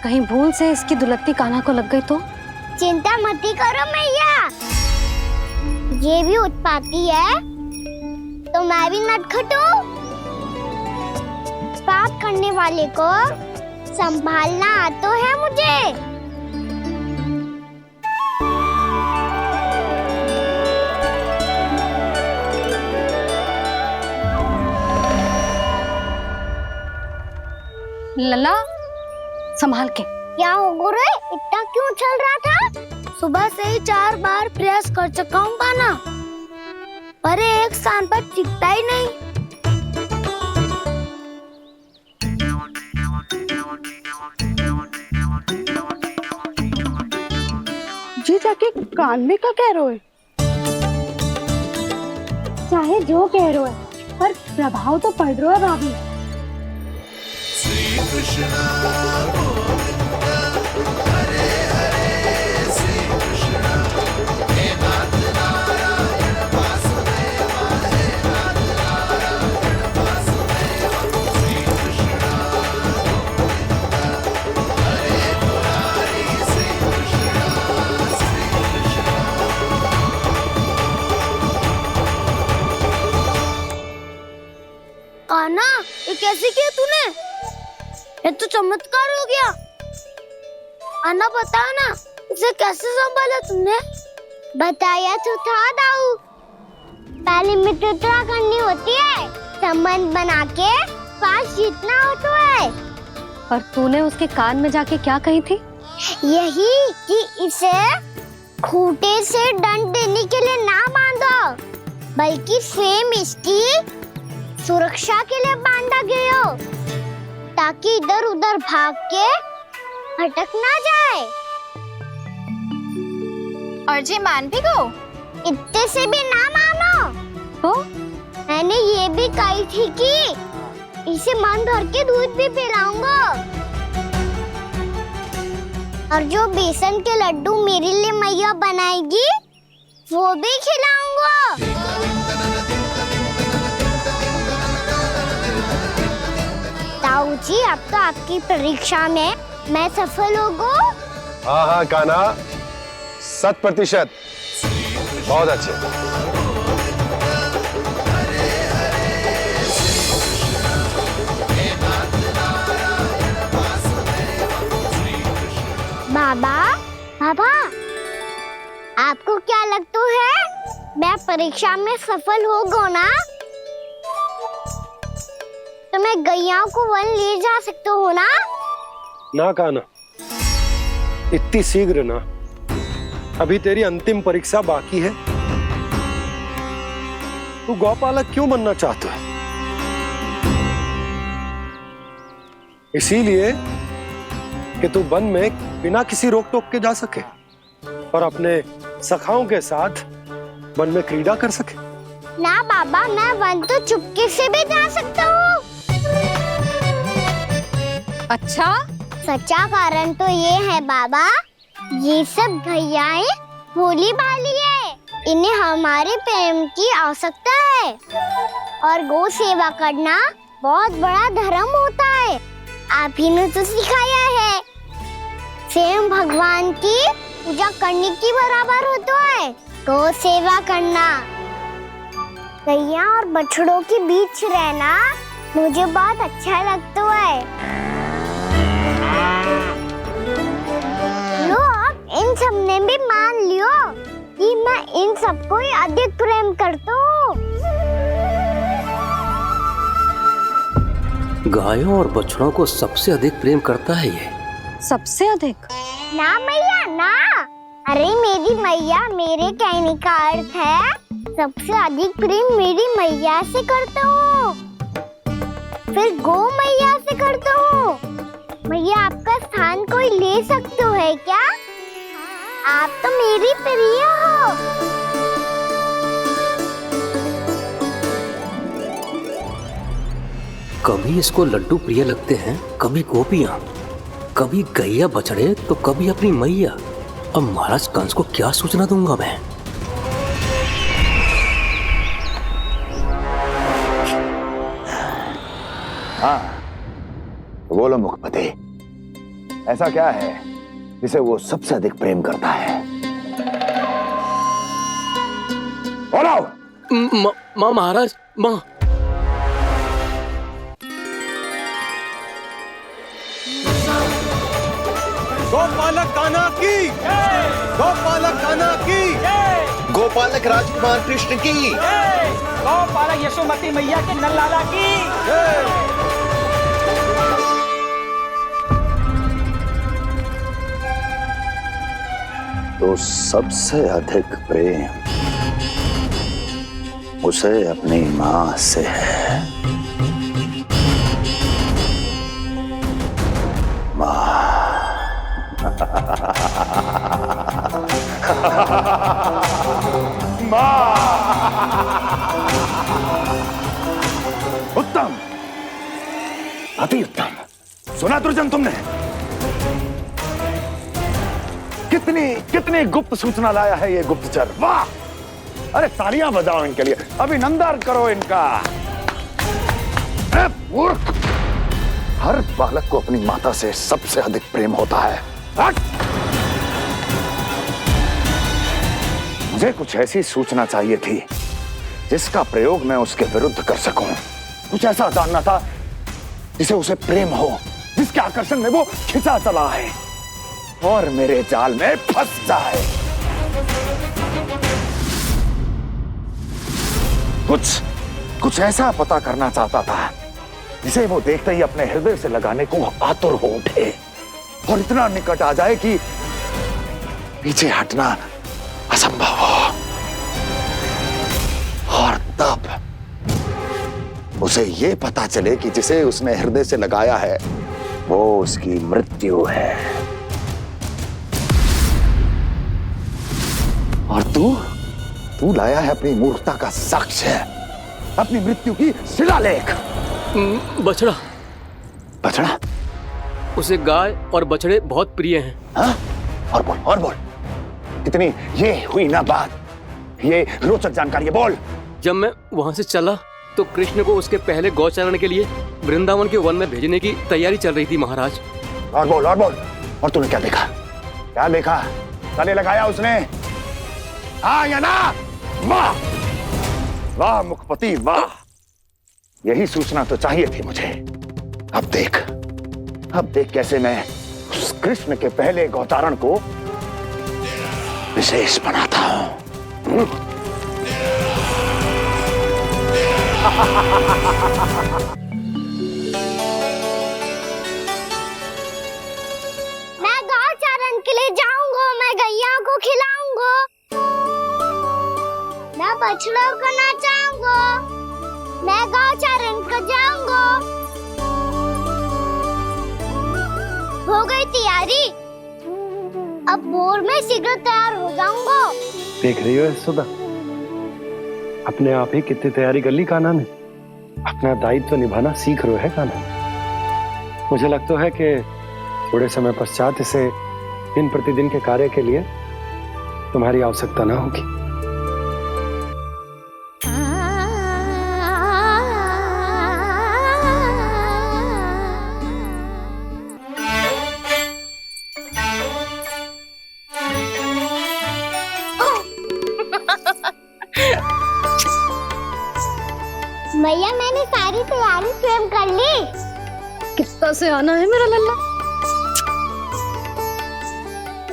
कहीं भूल से इसकी दुलत्ती कान्हा को लग गई तो? चिंता मत ही करो मैया, ये भी उत्पाती है तो मैं भी नटखट हूँ। पाप करने वाले को संभालना आता है मुझे। लला, संभाल के। क्या हो गुरु, इतना क्यों चल रहा था? सुबह से ही 4 बार प्रयास कर चुका हूँ कान्हा, पर एक स्थान पर टिकता ही नहीं। जी जाके कान में क्या कह रहे हो? चाहे जो कह रहे हो पर प्रभाव तो पड़ रहा है भाभी। श्री कृष्ण गोविंद हरे हरे श्री कृष्ण हे नाथ नारायण वासुदेव हे नाथ नारायण वासुदेव श्री कृष्ण गोविंद हरे मुरारी श्री कृष्ण कान्हा, ये कैसे किया तूने? ये तो चमत्कार हो गया। अन्ना बता ना, इसे कैसे संभाला तुमने? बताया तो था दाऊ। पहले मित्रता करनी होती है, संबंध बना के पास जीतना होता है। और तूने उसके कान में जाके क्या कही थी? यही कि इसे खूंटे से दंड देने के लिए ना बांधो, बल्कि स्वयं इसकी सुरक्षा के लिए बांधा गया हो, ताकि इधर उधर भाग के भटक ना जाए। और जी मान भी गो? इतने से भी ना मानो। तो मैंने ये भी कही थी कि इसे मन भर के दूध भी पिलाऊंगा, और जो बेसन के लड्डू मेरे लिए मैया बनाएगी वो भी खिलाऊंगा। ताऊ जी, अब तो आपकी परीक्षा में मैं सफल होगा। हाँ हाँ कान्हा, 100%। बहुत अच्छे। बाबा, बाबा, आपको क्या लगता है मैं परीक्षा में सफल होगा ना? तो मैं गैया को वन ले जा सकता हूँ ना? ना कान्हा, इतनी शीघ्र ना। अभी तेरी अंतिम परीक्षा बाकी है। तू गौपालक क्यों बनना चाहता है? इसीलिए कि तू वन में बिना किसी रोक टोक के जा सके और अपने सखाओं के साथ वन में क्रीड़ा कर सके। ना बाबा, मैं वन तो चुपके से भी जा सकता हूँ। अच्छा? सच्चा कारण तो ये है बाबा, ये सब गैयाएं भोली भाली है, इन्हें हमारे प्रेम की आवश्यकता है, और गौ सेवा करना बहुत बड़ा धर्म होता है। आप ही ने तो सिखाया है, स्वयं भगवान की पूजा करने की बराबर होता है गौ सेवा करना। गैया और बछड़ों के बीच रहना मुझे बहुत अच्छा लगता है। लो, अब इन सब ने भी मान लियो कि मैं इन सबको ही अधिक प्रेम करता हूँ। गायों और बछड़ों को सबसे अधिक प्रेम करता है ये। सबसे अधिक? ना मैया ना, अरे मेरी मैया, मेरे कहने का अर्थ है सबसे अधिक प्रेम मेरी मैया से करता हूँ, फिर गौ मैया से करता हूँ। मैया, आपका स्थान कोई ले सकते है क्या? आप तो मेरी प्रिय हो। कभी इसको लड्डू प्रिय लगते हैं, कभी गोपियां, कभी गैया बछड़े, तो कभी अपनी मैया। अब महाराज कंस को क्या सूचना दूंगा मैं? हाँ, बोलो मुखपति, ऐसा क्या है जिसे वो सबसे अधिक प्रेम करता है? बोलो। माँ महाराज, माँ। गोपालक कान्हा की, गोपालक कान्हा की, गोपालक राजकुमार कृष्ण की, गौपालक यशोमती मैया के नललाला की। तो सबसे अधिक प्रेम उसे अपनी मां से है। मां। अति उत्तम। सुना दुर्जन तुमने? कितनी कितनी गुप्त सूचना लाया है ये गुप्तचर। वाह! अरे तालियां बजाओ इनके लिए, अभिनंदन करो इनका। मूर्ख! हर बालक को अपनी माता से सबसे अधिक प्रेम होता है। हट! मुझे कुछ ऐसी सूचना चाहिए थी जिसका प्रयोग मैं उसके विरुद्ध कर सकूं। कुछ ऐसा जानना था जिसे उसे प्रेम हो, जिसके आकर्षण में वो खिंचा चला है और मेरे जाल में फंस जाए। कुछ ऐसा पता करना चाहता था जिसे वो देखते ही अपने हृदय से लगाने को आतुर हो उठे और इतना निकट आ जाए कि पीछे हटना असंभव हो। और तब उसे ये पता चले कि जिसे उसने हृदय से लगाया है वो उसकी मृत्यु है। और तू लाया है अपनी मूर्खता का साक्ष्य, अपनी मृत्यु की शिलालेख। बछड़ा। बछड़ा? उसे गाय और बछड़े बहुत प्रिय हैं। हाँ? और बोल। कितनी ये हुई ना बात, ये रोचक जानकारी है, बोल। जब मैं वहां से चला तो कृष्ण को उसके पहले गौचारण के लिए वृंदावन के वन में भेजने की तैयारी चल रही थी महाराज। और बोल। और तूने क्या देखा? गले लगाया उसने? हाँ या ना? वाह वाह मुखपति वाह, यही सूचना तो चाहिए थी मुझे। अब देख कैसे मैं उस कृष्ण के पहले गौचारण को विशेष बनाता हूं। मैं गौचारण के लिए जाऊंगा, मैं गैया को खिलाऊंगा, मैं बछड़ों को नचाऊंगा, मैं गौचारण को जाऊंगा। हो गई तैयारी, अब भोर में शीघ्र तैयार हो जाऊंगा। देख रही हो यशोदा, अपने आप ही कितनी तैयारी कर ली कान्हा ने। अपना दायित्व निभाना सीख रहे है कान्हा। मुझे लगता है कि थोड़े समय पश्चात इसे दिन प्रतिदिन के कार्य के लिए तुम्हारी आवश्यकता ना होगी। भैया मैंने सारी तैयारी स्वयं कर ली। कितना से आना है मेरा लल्ला?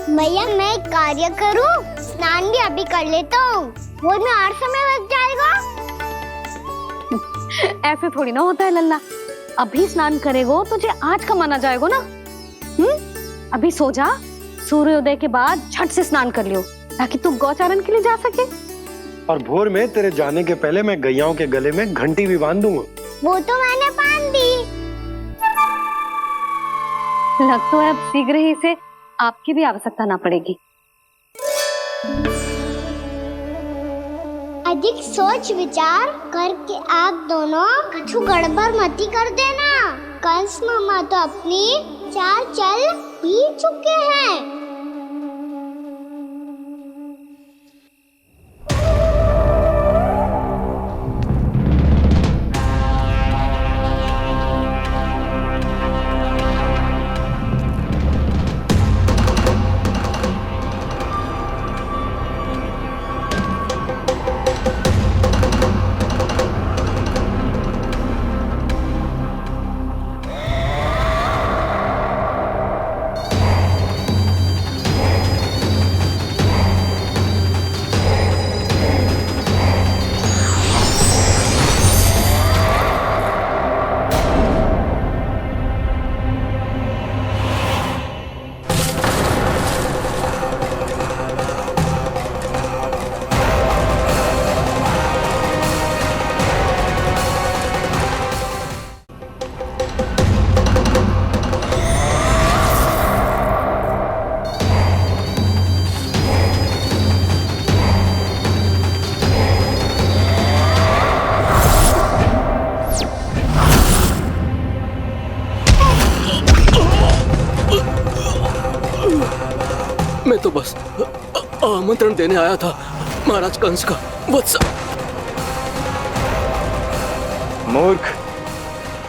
भैया मैं एक कार्य करूं, स्नान भी अभी कर लेता हूँ, वो में और समय लग जाएगा। ऐसे थोड़ी ना होता है लल्ला, अभी स्नान करेगो तुझे आज का माना जाएगा ना। अभी सो जा, सूर्योदय के बाद झट से स्नान कर लियो ताकि तू गौचारण के लिए जा सके। और भोर में तेरे जाने के पहले मैं गैयाओं के गले में घंटी भी बांध दूंगा। वो तो मैंने बांध दी। लग तो है अब शीघ्र ही इसे आपकी भी आवश्यकता ना पड़ेगी। अधिक सोच विचार करके आप दोनों कछु गड़बड़ मती कर देना। कंस मामा तो अपनी चाल चल ही चुके हैं। आमंत्रण देने आया था महाराज कंस का वत्स। मूर्ख,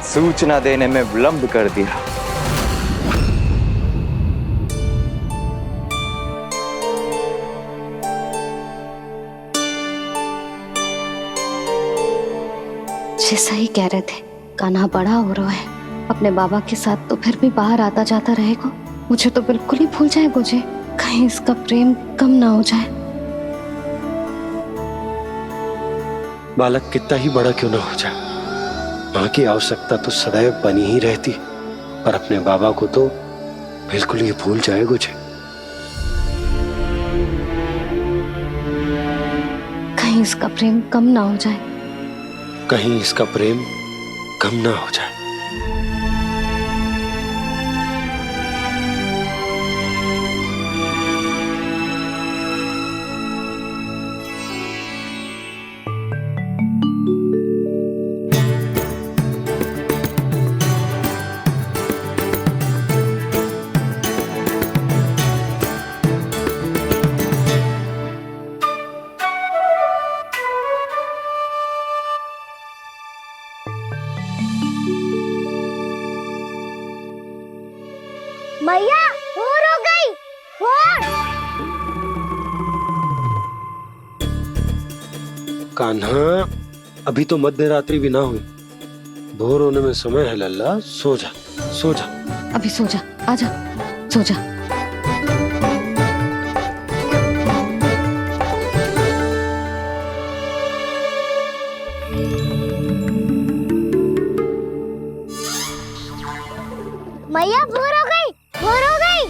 सूचना देने में विलंब कर दिया। जी सही कह रहे थे, कान्हा बड़ा हो रहा है, अपने बाबा के साथ तो फिर भी बाहर आता जाता रहेगा। मुझे तो बिल्कुल ही भूल जाए मुझे, कहीं इसका प्रेम कम ना हो जाए। बालक कितना ही बड़ा क्यों ना हो जाए, माँ की आवश्यकता तो सदैव बनी ही रहती, पर अपने बाबा को तो बिल्कुल ही भूल जाए मुझे। कहीं इसका प्रेम कम ना हो जाए, कहीं इसका प्रेम कम ना हो जाए। मैया भोर हो गई, भोर। कान्हा, अभी तो मध्य रात्रि भी ना हुई, भोर होने में समय है लल्ला, सो जा सो जा। अभी सो जा, आजा सो जा। मैया भोर हो गई, भोर हो गई।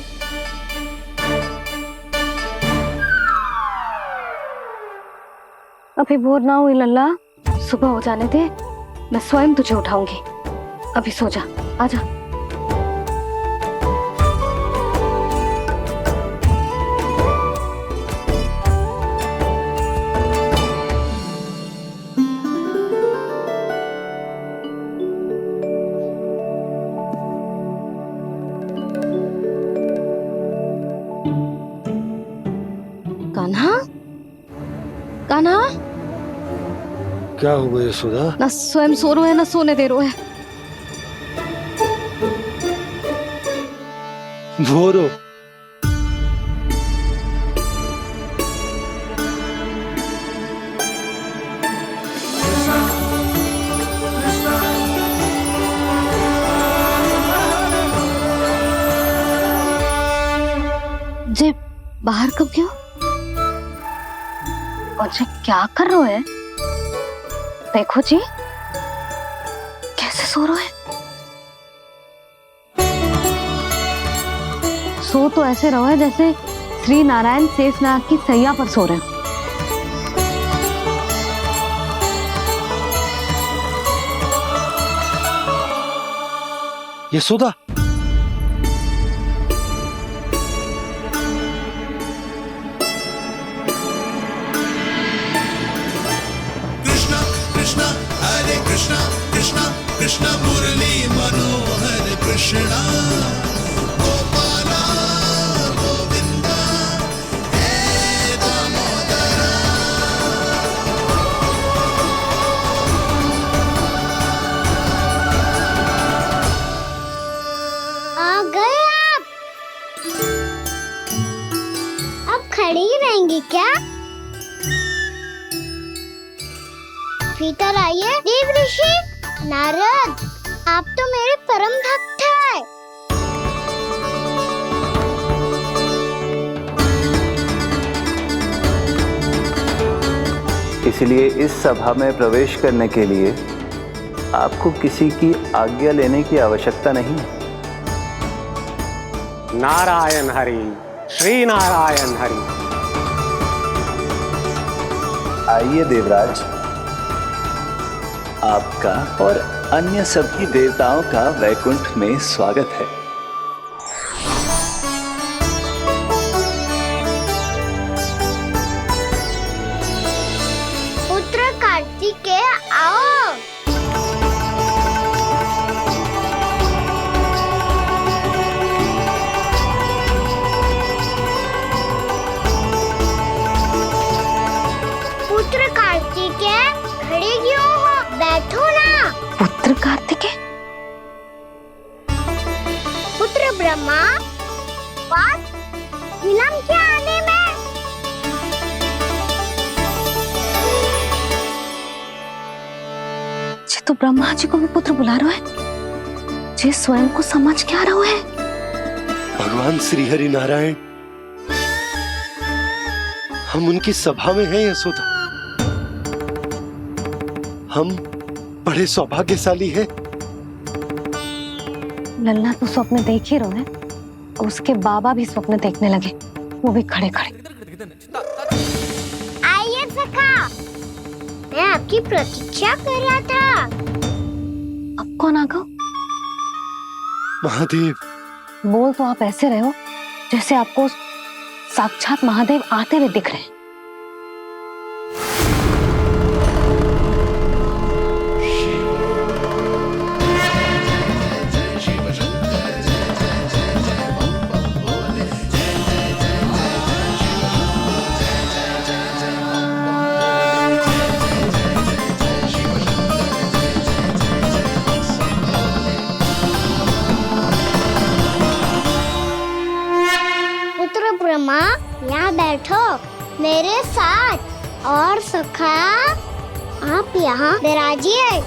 अभी भोर ना हुई लल्ला, सुबह हो जाने दे, मैं स्वयं तुझे उठाऊंगी। अभी सो जा, आजा। कान्हा, कान्हा, क्या हो गया यशोदा? ना स्वयं सो रो है ना सोने दे रो है। भोरो जे बाहर कब गयो? और जे क्या कर रहे है? देखो जी, कैसे सो रहे है। सो तो ऐसे रहो है जैसे श्री नारायण शेषनाग की सैया पर सो रहे हो। यशोदा, कृष्णा कृष्णा हरे कृष्णा कृष्णा कृष्णा मुरली मनोहर कृष्णा गोपाला गोविंदा हे दामोदरा। आ गए आप। अब खड़ी ही रहेंगी क्या? भीतर आइए। देव ऋषि नारद, आप तो मेरे परम भक्त हैं। इसलिए इस सभा में प्रवेश करने के लिए आपको किसी की आज्ञा लेने की आवश्यकता नहीं है। नारायण हरि, श्री नारायण हरि। आइए देवराज, आपका और अन्य सभी देवताओं का वैकुंठ में स्वागत है। पुत्र कार्तिकेय आओ। पुत्र कार्तिकेय? पुत्र ब्रह्मा, बात विलंब क्या आने में? जे तो ब्रह्मा जी को भी पुत्र बुला रहा है, जे स्वयं को समझ क्या रहा है। भगवान श्री हरि नारायण, हम उनकी सभा में हैं यशोदा। हम बड़े सौभाग्यशाली हैं। लल्ला तो स्वप्न देख ही रहे हैं, उसके बाबा भी स्वप्न देखने लगे, वो भी खड़े खड़े। आइए सखा, मैं आपकी प्रतीक्षा कर रहा था। अब कौन आ गया? महादेव। बोल तो आप ऐसे रहे हो जैसे आपको साक्षात महादेव आते हुए दिख रहे हैं। पुत्र ब्रह्मा, यहाँ बैठो मेरे साथ। और सखा, आप यहाँ विराजिए।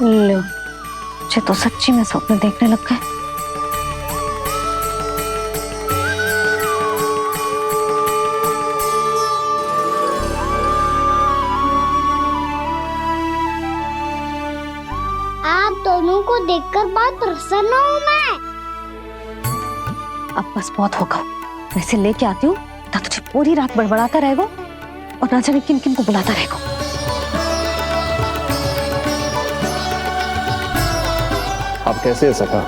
लो, मुझे तो सच्ची में स्वप्न देखने लग गए। आप दोनों को देखकर बहुत प्रसन्न हूँ मैं। अब बस बहुत होगा, वैसे लेके आती हूँ ना, तुझे पूरी रात बड़बड़ाता रहेगा और ना जाने किन किन को बुलाता रहेगा। आप कैसे है सखा?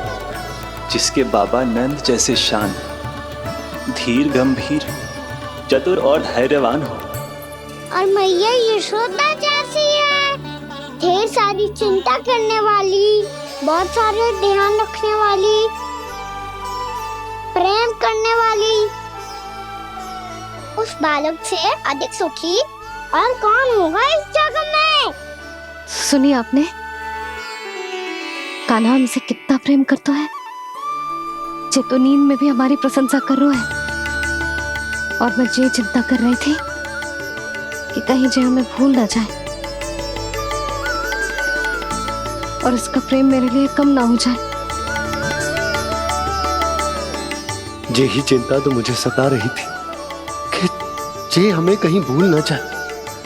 जिसके बाबा नंद जैसे शांत, धीर गंभीर, चतुर और धैर्यवान हो, और मैया यशोदा जैसी है, ढेर सारी चिंता करने वाली, बहुत सारे ध्यान रखने वाली, प्रेम करने वाली। उस बालक से अधिक सुखी और कौन होगा इस जग में? सुनिए आपने, कान्हा हमसे कितना प्रेम करता है, जे तो नींद में भी हमारी प्रशंसा कर रहा है। और मैं ये चिंता कर रही थी कि कहीं जे हमें भूल ना जाए और इसका प्रेम मेरे लिए कम ना हो जाए। यही चिंता तो मुझे सता रही थी कि जे हमें कहीं भूल ना जाए,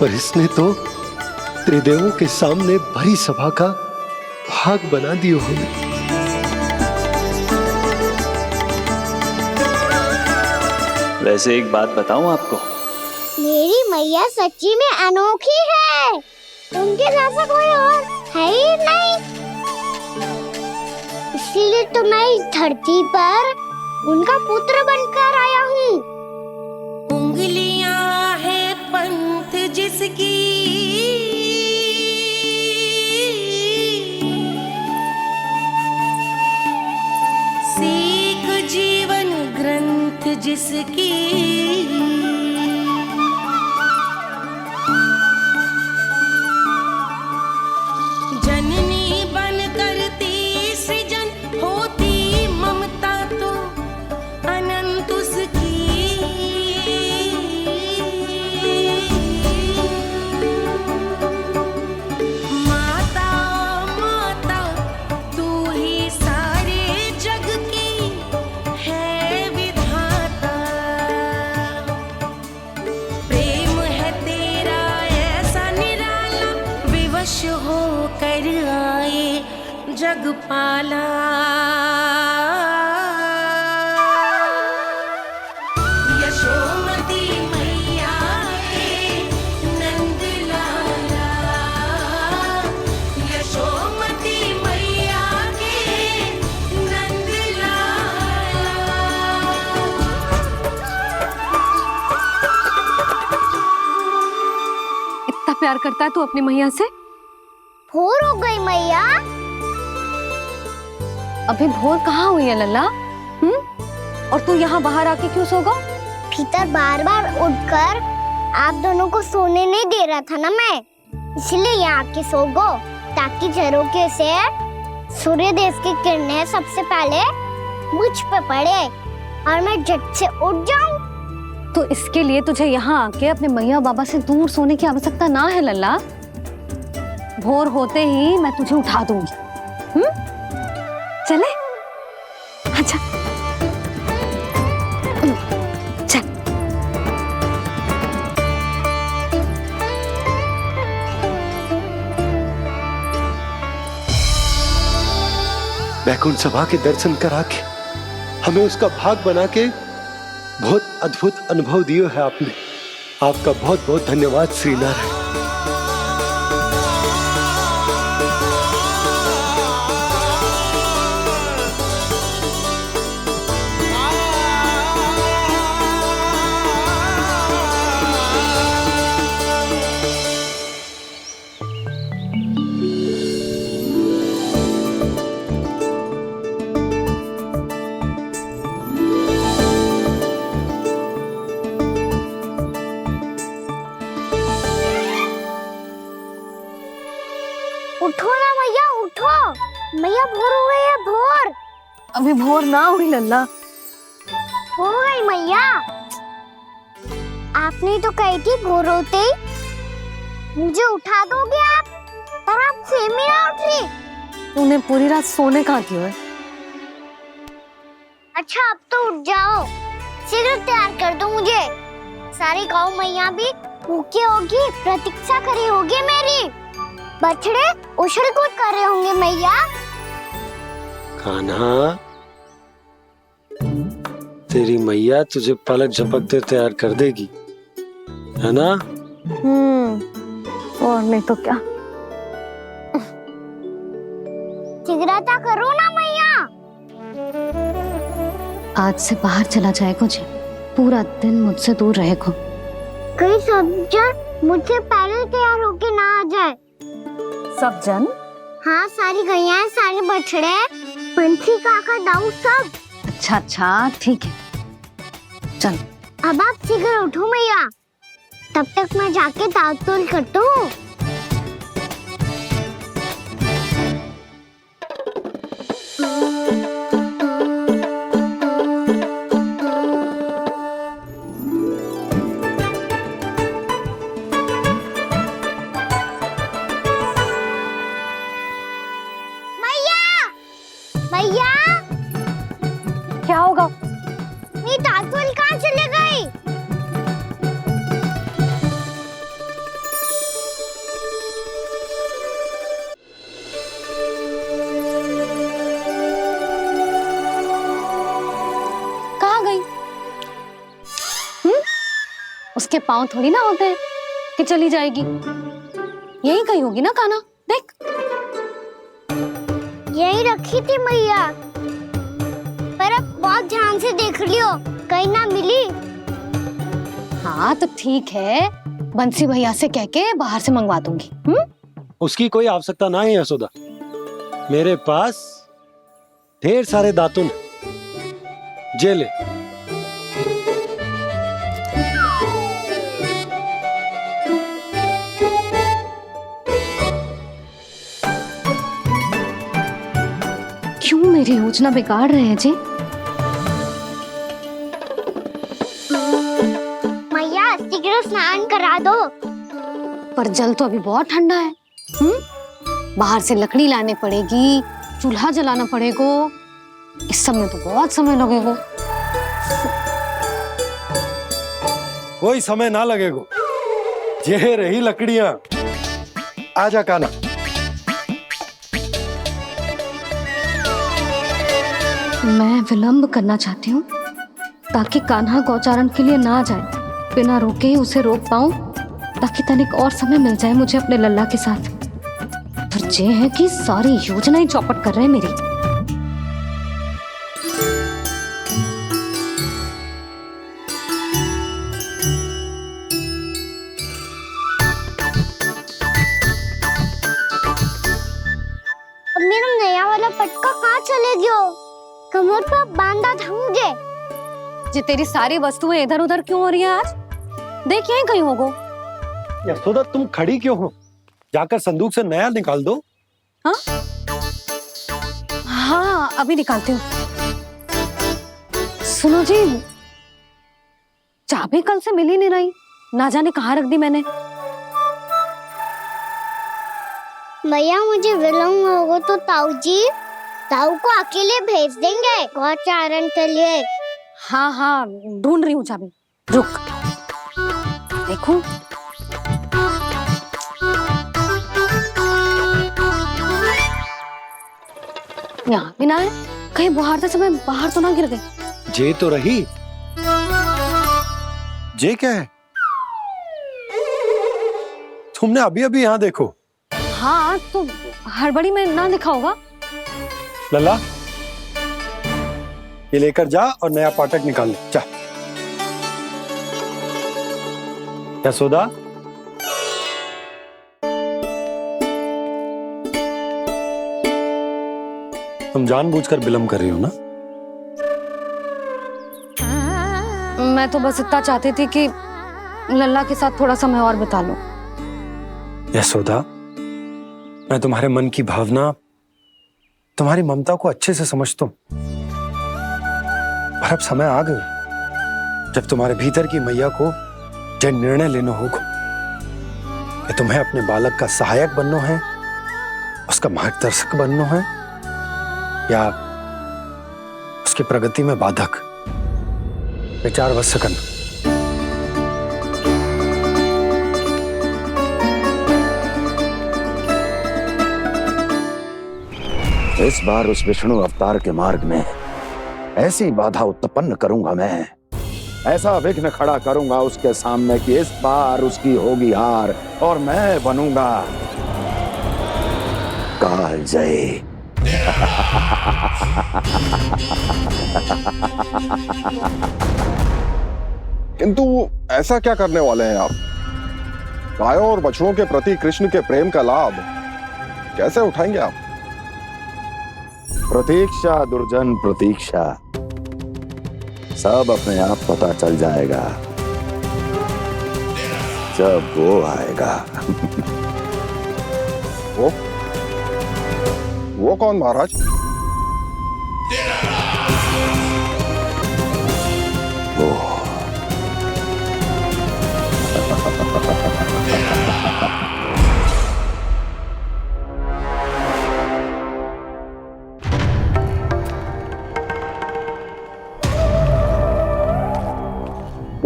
पर इसने तो त्रिदेवों के सामने भरी सभा का भाग बना दियो हमें। वैसे एक बात बताऊं आपको, मेरी मैया सच्ची में अनोखी है, उनके जैसा कोई और है ही नहीं। इसीलिए तो मैं इस धरती पर उनका पुत्र बनकर आया हूँ। उंगलियां है पंथ जिसकी, सीख जीवन ग्रंथ जिसकी, जननी बन करती सृजन होती ममता तो अनंत उसकी। माता माता तू ही सारे जग की है विधाता, प्रेम है तेरा ऐसा निराला, विवश हो कर आए जग पाला। यशोमती मैया के नंद लाला, यशोमती मैया के नंद लाला। इतना प्यार करता है तू अपनी मैया से? भोर हो गई मैया। अभी भोर कहाँ हुई है लल्ला? और तू यहाँ बाहर आके क्यों सो गया? भीतर बार बार उठकर आप दोनों को सोने नहीं दे रहा था ना मैं, इसलिए यहाँ आके सो गो, ताकि झरोखे से सूर्य देव की किरणें सबसे पहले मुझ पे पड़े और मैं झट से उठ जाऊं। तो इसके लिए तुझे यहाँ आके अपने मैया बाबा से दूर सोने की आवश्यकता ना है लल्ला। भोर होते ही मैं तुझे उठा दूंगी। चले? अच्छा चल। वैकुंठ सभा के दर्शन करा के हमें उसका भाग बना के बहुत अद्भुत अनुभव दिए है आपने। आपका बहुत बहुत धन्यवाद श्री नारायण। उठो ना मैया, उठो। मैया भोर हो गई है, भोर। अभी भोर ना हुई लल्ला। हो गई मैया। आपने तो कही थी भोर होते ही मुझे उठा दोगे आप, पर आप सेम ही ना उठ रही। तूने पूरी रात सोने कहाँ की है? अच्छा अब तो उठ जाओ, शीघ्र तैयार कर दो मुझे। सारी गौ मैया भी भूखी होगी, प्रतीक्षा करी होगी मेरी। बछड़े उछल कूद कर रहे होंगे मैया। कान्हा, तेरी मैया तुझे पलक झपकते तैयार कर देगी, है ना? और नहीं तो क्या। शीघ्रता करो ना मैया। आज से बाहर चला जाएगा जी, पूरा दिन मुझसे दूर रहेगा। कहीं सब जन मुझसे पहले तैयार होके ना आ जाए। सब जन? हाँ, सारी गैया, सारे बछड़े, पंछी, काका, दाऊ सब। अच्छा अच्छा ठीक है, चल। अब आप शीघ्र उठो मैया, तब तक मैं जाके ताल-तोल करता हूँ। मैया, क्या होगा? मेरी ताल-तोल कहाँ चले गई? कहाँ गई? उसके पाँव थोड़ी ना होते हैं कि चली जाएगी। यही कहीं होगी ना कान्हा, देख। यही रखी थी मैया, पर अब बहुत ध्यान से देख लियो, कहीं ना मिली। हाँ तो ठीक है, बंसी भैया से कह के बाहर से मंगवा दूंगी। उसकी कोई आवश्यकता ना है यशोदा, मेरे पास ढेर सारे दातुन जे ले। क्यों मेरी योजना बिगाड़ रहे हैं जी? मैया शीघ्र स्नान करा दो। पर जल तो अभी बहुत ठंडा है। बाहर से लकड़ी लाने पड़ेगी, चूल्हा जलाना पड़ेगा, इस सब में तो बहुत समय लगेगा। कोई समय ना लगेगा, ये रही लकड़ियां। आजा कान्हा। मैं विलंब करना चाहती हूँ ताकि कान्हा गौचारण के लिए ना जाए, बिना रोके ही उसे रोक पाऊं, ताकि तनिक और समय मिल जाए मुझे अपने लल्ला के साथ। पर ये है कि सारी योजना ही चौपट कर रहे हैं मेरी। कहाँ चले गयो? कमर पर बांधा था मुझे। जी तेरी सारी वस्तुएं इधर उधर क्यों हो रही है आज? देख यहीं कहीं होगो। यशोदा तुम खड़ी क्यों हो? जाकर संदूक से नया निकाल दो। हाँ हाँ अभी निकालती हूँ। सुनो जी, चाबी कल से मिल ही नहीं रही, ना जाने कहाँ रख दी मैंने। भैया मुझे विलम्ब होगा तो ताऊ को अकेले भेज देंगे गौचारण के लिए। हाँ हाँ ढूंढ रही हूँ चाबी, रुक। देखूं। यहाँ भी ना है, कहीं बुहारते समय बाहर तो ना गिर गई। जे तो रही। जे क्या है? तुमने अभी अभी यहाँ देखो। हाँ तो हड़बड़ी में ना दिखा होगा। लला ये लेकर जा और नया पाठक निकाल ले जा। यशोदा तुम जानबूझकर विलम्ब कर रही हो ना? मैं तो बस इतना चाहती थी कि लल्ला के साथ थोड़ा समय और बिता लूं। यशोदा मैं तुम्हारे मन की भावना, तुम्हारी ममता को अच्छे से समझता हूं। पर अब समय आ गया जब तुम्हारे भीतर की मैया को जो निर्णय लेना होगा कि तुम्हें अपने बालक का सहायक बनना है, उसका मार्गदर्शक बनना है, या उसकी प्रगति में बाधक। विचार अवश्य करना। इस बार उस विष्णु अवतार के मार्ग में ऐसी बाधा उत्पन्न करूंगा मैं, ऐसा विघ्न खड़ा करूंगा उसके सामने कि इस बार उसकी होगी हार और मैं बनूंगा कालजयी। किंतु ऐसा क्या करने वाले हैं आप? गायों और बछड़ों के प्रति कृष्ण के प्रेम का लाभ कैसे उठाएंगे आप? प्रतीक्षा दुर्जन प्रतीक्षा, सब अपने आप पता चल जाएगा जब वो आएगा। वो कौन महाराज? वो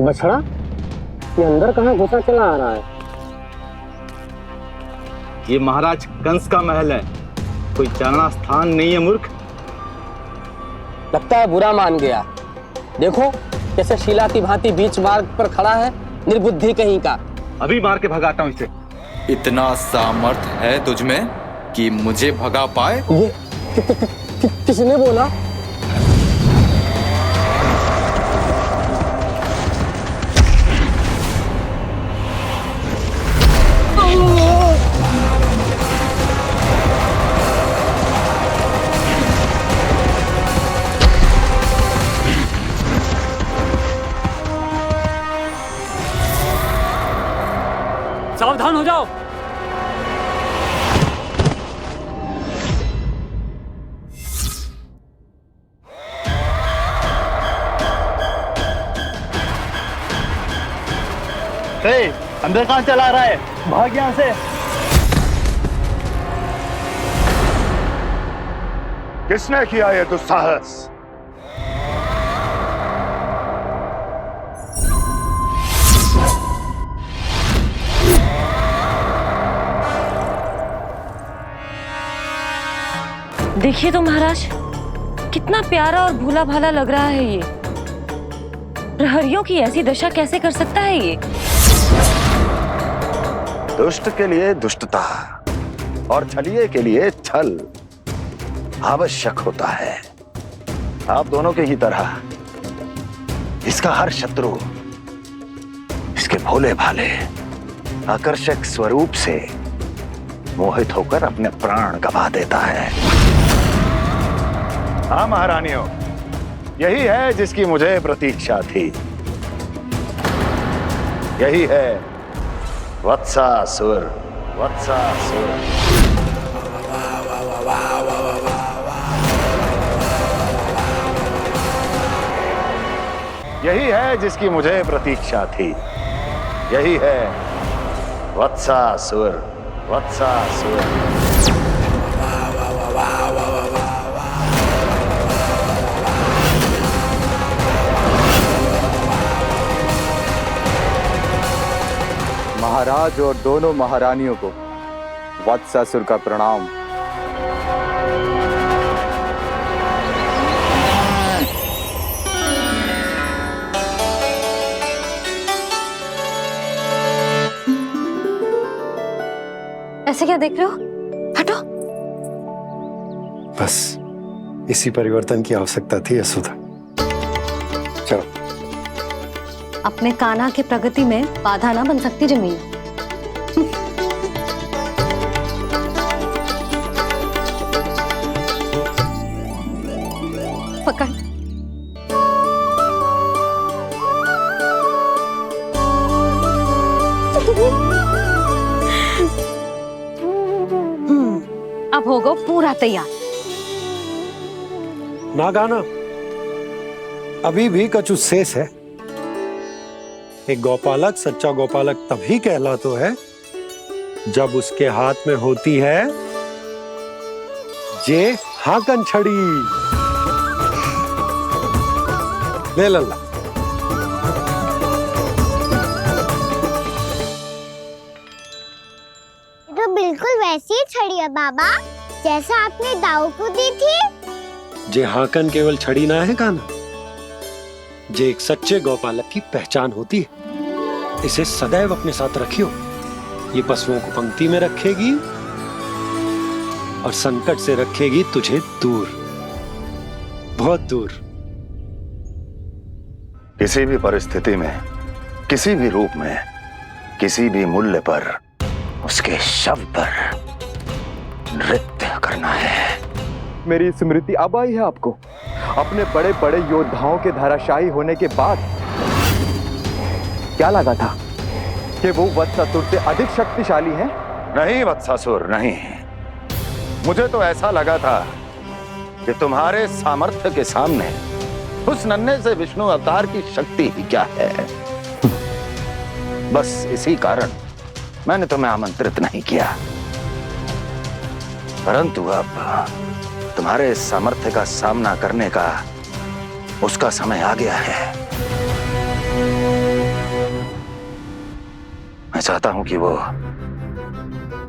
बछड़ा ये अंदर कहाँ घुसा चला आ रहा है? ये महाराज कंस का महल है, कोई जाना स्थान नहीं है मूर्ख। लगता है बुरा मान गया। देखो कैसे शीला की भांति बीच मार्ग पर खड़ा है, निर्बुद्धि कहीं का। अभी मार के भगाता हूँ इसे। इतना सामर्थ है तुझमें कि मुझे भगा पाए? ये किसने बोला? सावधान हो जाओ। अंदर कहाँ चला रहा है? भाग यहाँ से। किसने किया ये दुस्साहस? देखिए तो महाराज, कितना प्यारा और भोला भाला लग रहा है ये। प्रहरियों की ऐसी दशा कैसे कर सकता है ये? दुष्ट के लिए दुष्टता और छलिए के लिए छल आवश्यक होता है। आप दोनों के ही तरह इसका हर शत्रु इसके भोले भाले आकर्षक स्वरूप से मोहित होकर अपने प्राण गंवा देता है। हाँ महारानियों, यही है जिसकी मुझे प्रतीक्षा थी। यही है वत्सासुर। वत्सासुर। यही है जिसकी मुझे प्रतीक्षा थी। यही है वत्सासुर। वत्सासुर। महाराज और दोनों महारानियों को वत्सासुर का प्रणाम। ऐसे क्या देख रहे हो? हटो। बस इसी परिवर्तन की आवश्यकता थी यशोदा। चलो। अपने कान्हा की प्रगति में बाधा ना बन सकती जमीन। पकड़। अब होगा पूरा तैयार। ना गाना, अभी भी कछु शेष है। एक गौपालक सच्चा गौपालक तभी कहलाता है जब उसके हाथ में होती है जे हाकन छड़ी। ले लल्ला। तो बिल्कुल वैसी ही छड़ी है बाबा जैसा आपने दाऊ को दी थी। जे हाकन केवल छड़ी ना है कान्हा, जे एक सच्चे गौपालक की पहचान होती है। इसे सदैव अपने साथ रखियो। ये पशुओं को पंक्ति में रखेगी और संकट से रखेगी तुझे दूर, बहुत दूर। किसी भी परिस्थिति में, किसी भी रूप में, किसी भी मूल्य पर उसके शव पर नृत्य करना है। मेरी स्मृति अब आई है आपको? अपने बड़े बड़े योद्धाओं के धराशायी होने के बाद क्या लगा था कि वो वत्सासुर से अधिक शक्तिशाली हैं? नहीं वत्सासुर, नहीं। मुझे तो ऐसा लगा था कि तुम्हारे सामर्थ्य के सामने उस नन्हे से विष्णु अवतार की शक्ति ही क्या है। बस इसी कारण मैंने तुम्हें आमंत्रित नहीं किया। परंतु अब तुम्हारे सामर्थ्य का सामना करने का उसका समय आ गया है। मैं चाहता हूं कि वो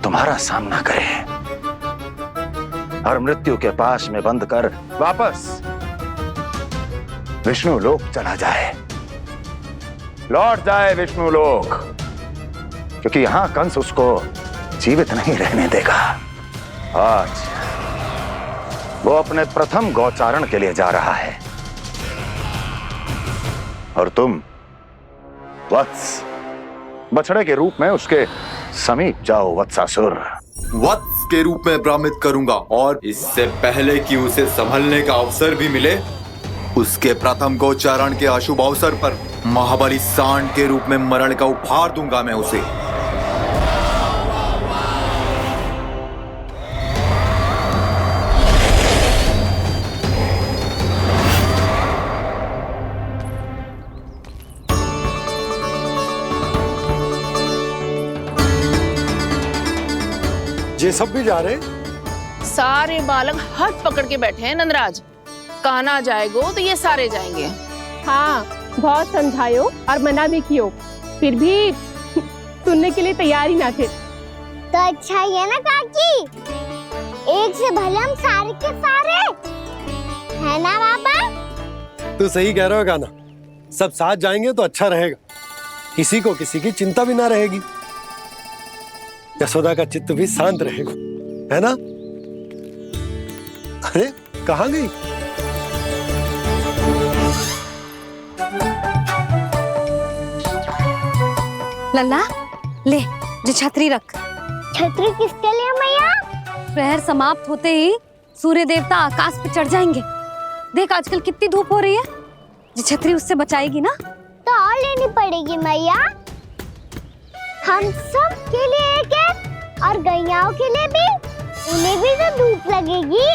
तुम्हारा सामना करे और मृत्यु के पाश में बंद कर वापस विष्णु लोक चला जाए, लौट जाए विष्णु लोक, क्योंकि यहां कंस उसको जीवित नहीं रहने देगा। आज वो अपने प्रथम गौचारण के लिए जा रहा है और तुम वत्स बछड़े के रूप में उसके समीप जाओ वत्सासुर। वत्स के रूप में भ्रमित करूंगा और इससे पहले कि उसे संभलने का अवसर भी मिले, उसके प्रथम गोचारण के अशुभ अवसर पर महाबली सांड के रूप में मरण का उपहार दूंगा मैं उसे। ये सब भी जा रहे? सारे बालक हाथ पकड़ के बैठे हैं नंदराज। कान्हा जाएगो तो ये सारे जाएंगे। हाँ, बहुत समझायो और मना भी कियो, फिर भी सुनने के लिए तैयार ही ना थे। तो अच्छा ही है ना काकी, एक से भले हम सारे के सारे, है ना बाबा? तू सही कह रहा हो कान्हा, सब साथ जाएंगे तो अच्छा रहेगा, किसी को किसी की चिंता भी ना रहेगी, यशोदा का चित्त भी शांत रहेगा, है ना? अरे कहाँ गई? लल्ला ले, जो छतरी रख। छतरी किसके लिए मैया? प्रहर समाप्त होते ही सूर्य देवता आकाश पे चढ़ जाएंगे, देख आजकल कितनी धूप हो रही है, ये छतरी उससे बचाएगी ना। तो और लेनी पड़ेगी मैया, हम सब के लिए एक एक और गैयाओं के लिए भी, उन्हें भी तो धूप लगेगी।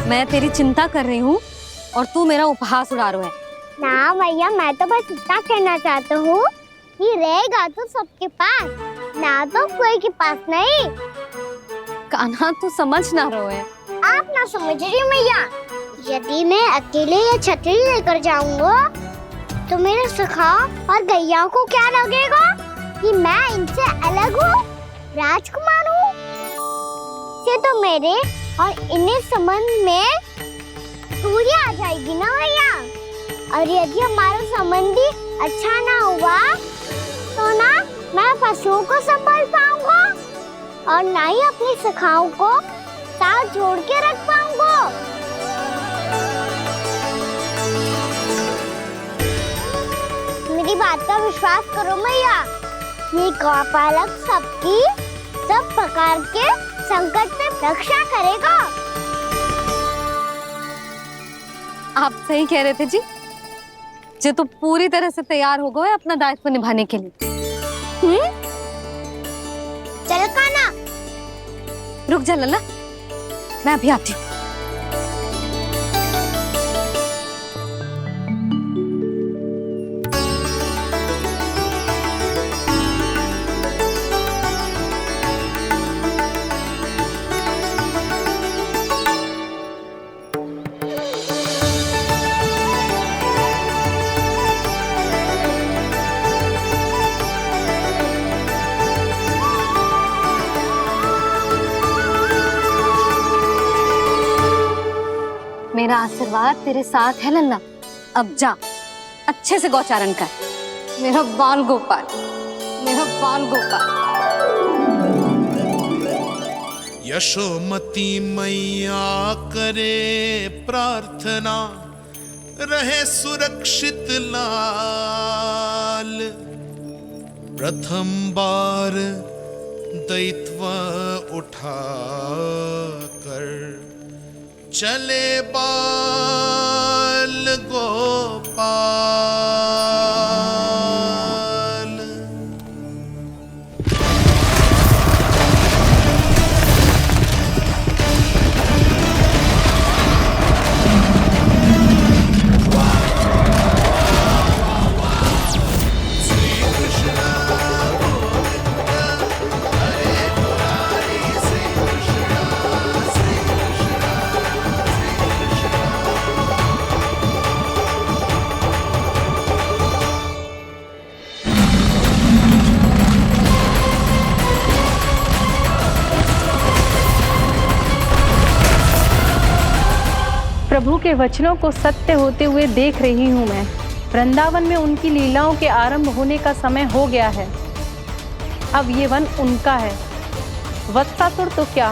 मैं तेरी चिंता कर रही हूँ और तू मेरा उपहास उड़ा रहा है। ना मैया, मैं तो बस इतना कहना चाहता हूँ कि रहेगा तो सबके पास, ना तो कोई के पास नहीं। कान्हा तू समझ ना रहो है। आप ना समझ रही मैया, यदि मैं अकेले ये छतरी लेकर जाऊंगा तो मेरे सखा और गैयाओं को क्या लगेगा कि मैं इनसे अलग हूँ, राजकुमार हूँ। ये तो मेरे और इन्हें संबंध में दूरी आ जाएगी ना भैया। और यदि हमारा संबंध ही अच्छा ना हुआ तो ना मैं पशुओं को संभाल पाऊंगा और ना ही अपनी सखाओं को साथ जोड़ के रख पाऊंगा। मेरी बात का विश्वास करो मैया, ये गौपालक सबकी सब प्रकार के संकट से रक्षा करेगा। आप सही कह रहे थे जी, जो तो पूरी तरह से तैयार हो गए अपना दायित्व निभाने के लिए। चल कान्हा, रुक जा लल्ला, मैं अभी आती हूँ। मेरा आशीर्वाद तेरे साथ है लल्ला। अब जा, अच्छे से गौचारण कर, मेरा बाल गोपाल, मेरा बाल गोपाल। यशोमती मैया करे प्रार्थना, रहे सुरक्षित लाल। प्रथम बार दैत्व उठा कर चले बाल गोपाल। प्रभु के वचनों को सत्य होते हुए देख रही हूँ मैं। वृंदावन में उनकी लीलाओं के आरंभ होने का समय हो गया है। अब ये वन उनका है। वत्सासुर तो क्या,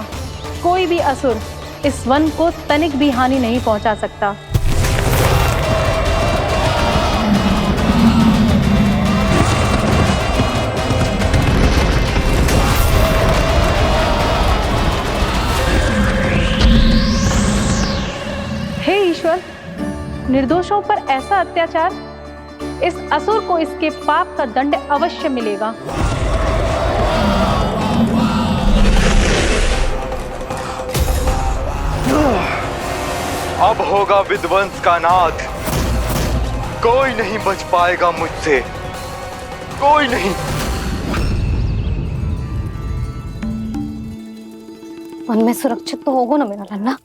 कोई भी असुर इस वन को तनिक भी हानि नहीं पहुंचा सकता। हे ईश्वर, निर्दोषों पर ऐसा अत्याचार, इस असुर को इसके पाप का दंड अवश्य मिलेगा। अब होगा विध्वंस का नाद। कोई नहीं बच पाएगा मुझसे, कोई नहीं। वन में सुरक्षित तो होगा ना मेरा लल्ला।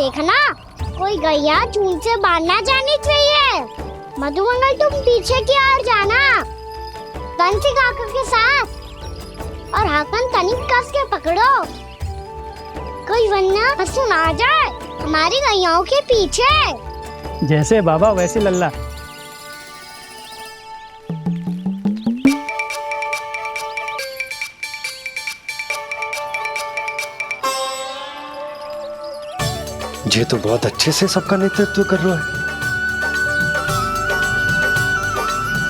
देखना, कोई गैया झूठ से बाहर ना जानी चाहिए। मधुमंगल तुम पीछे की ओर जाना, बंसी काका के साथ, और हाकन तनिक कस के पकड़ो, कोई वरना पशु ना जाए हमारी गैयाओं के पीछे। जैसे बाबा वैसे लल्ला। ये तो बहुत अच्छे से सबका नेतृत्व कर रहा है।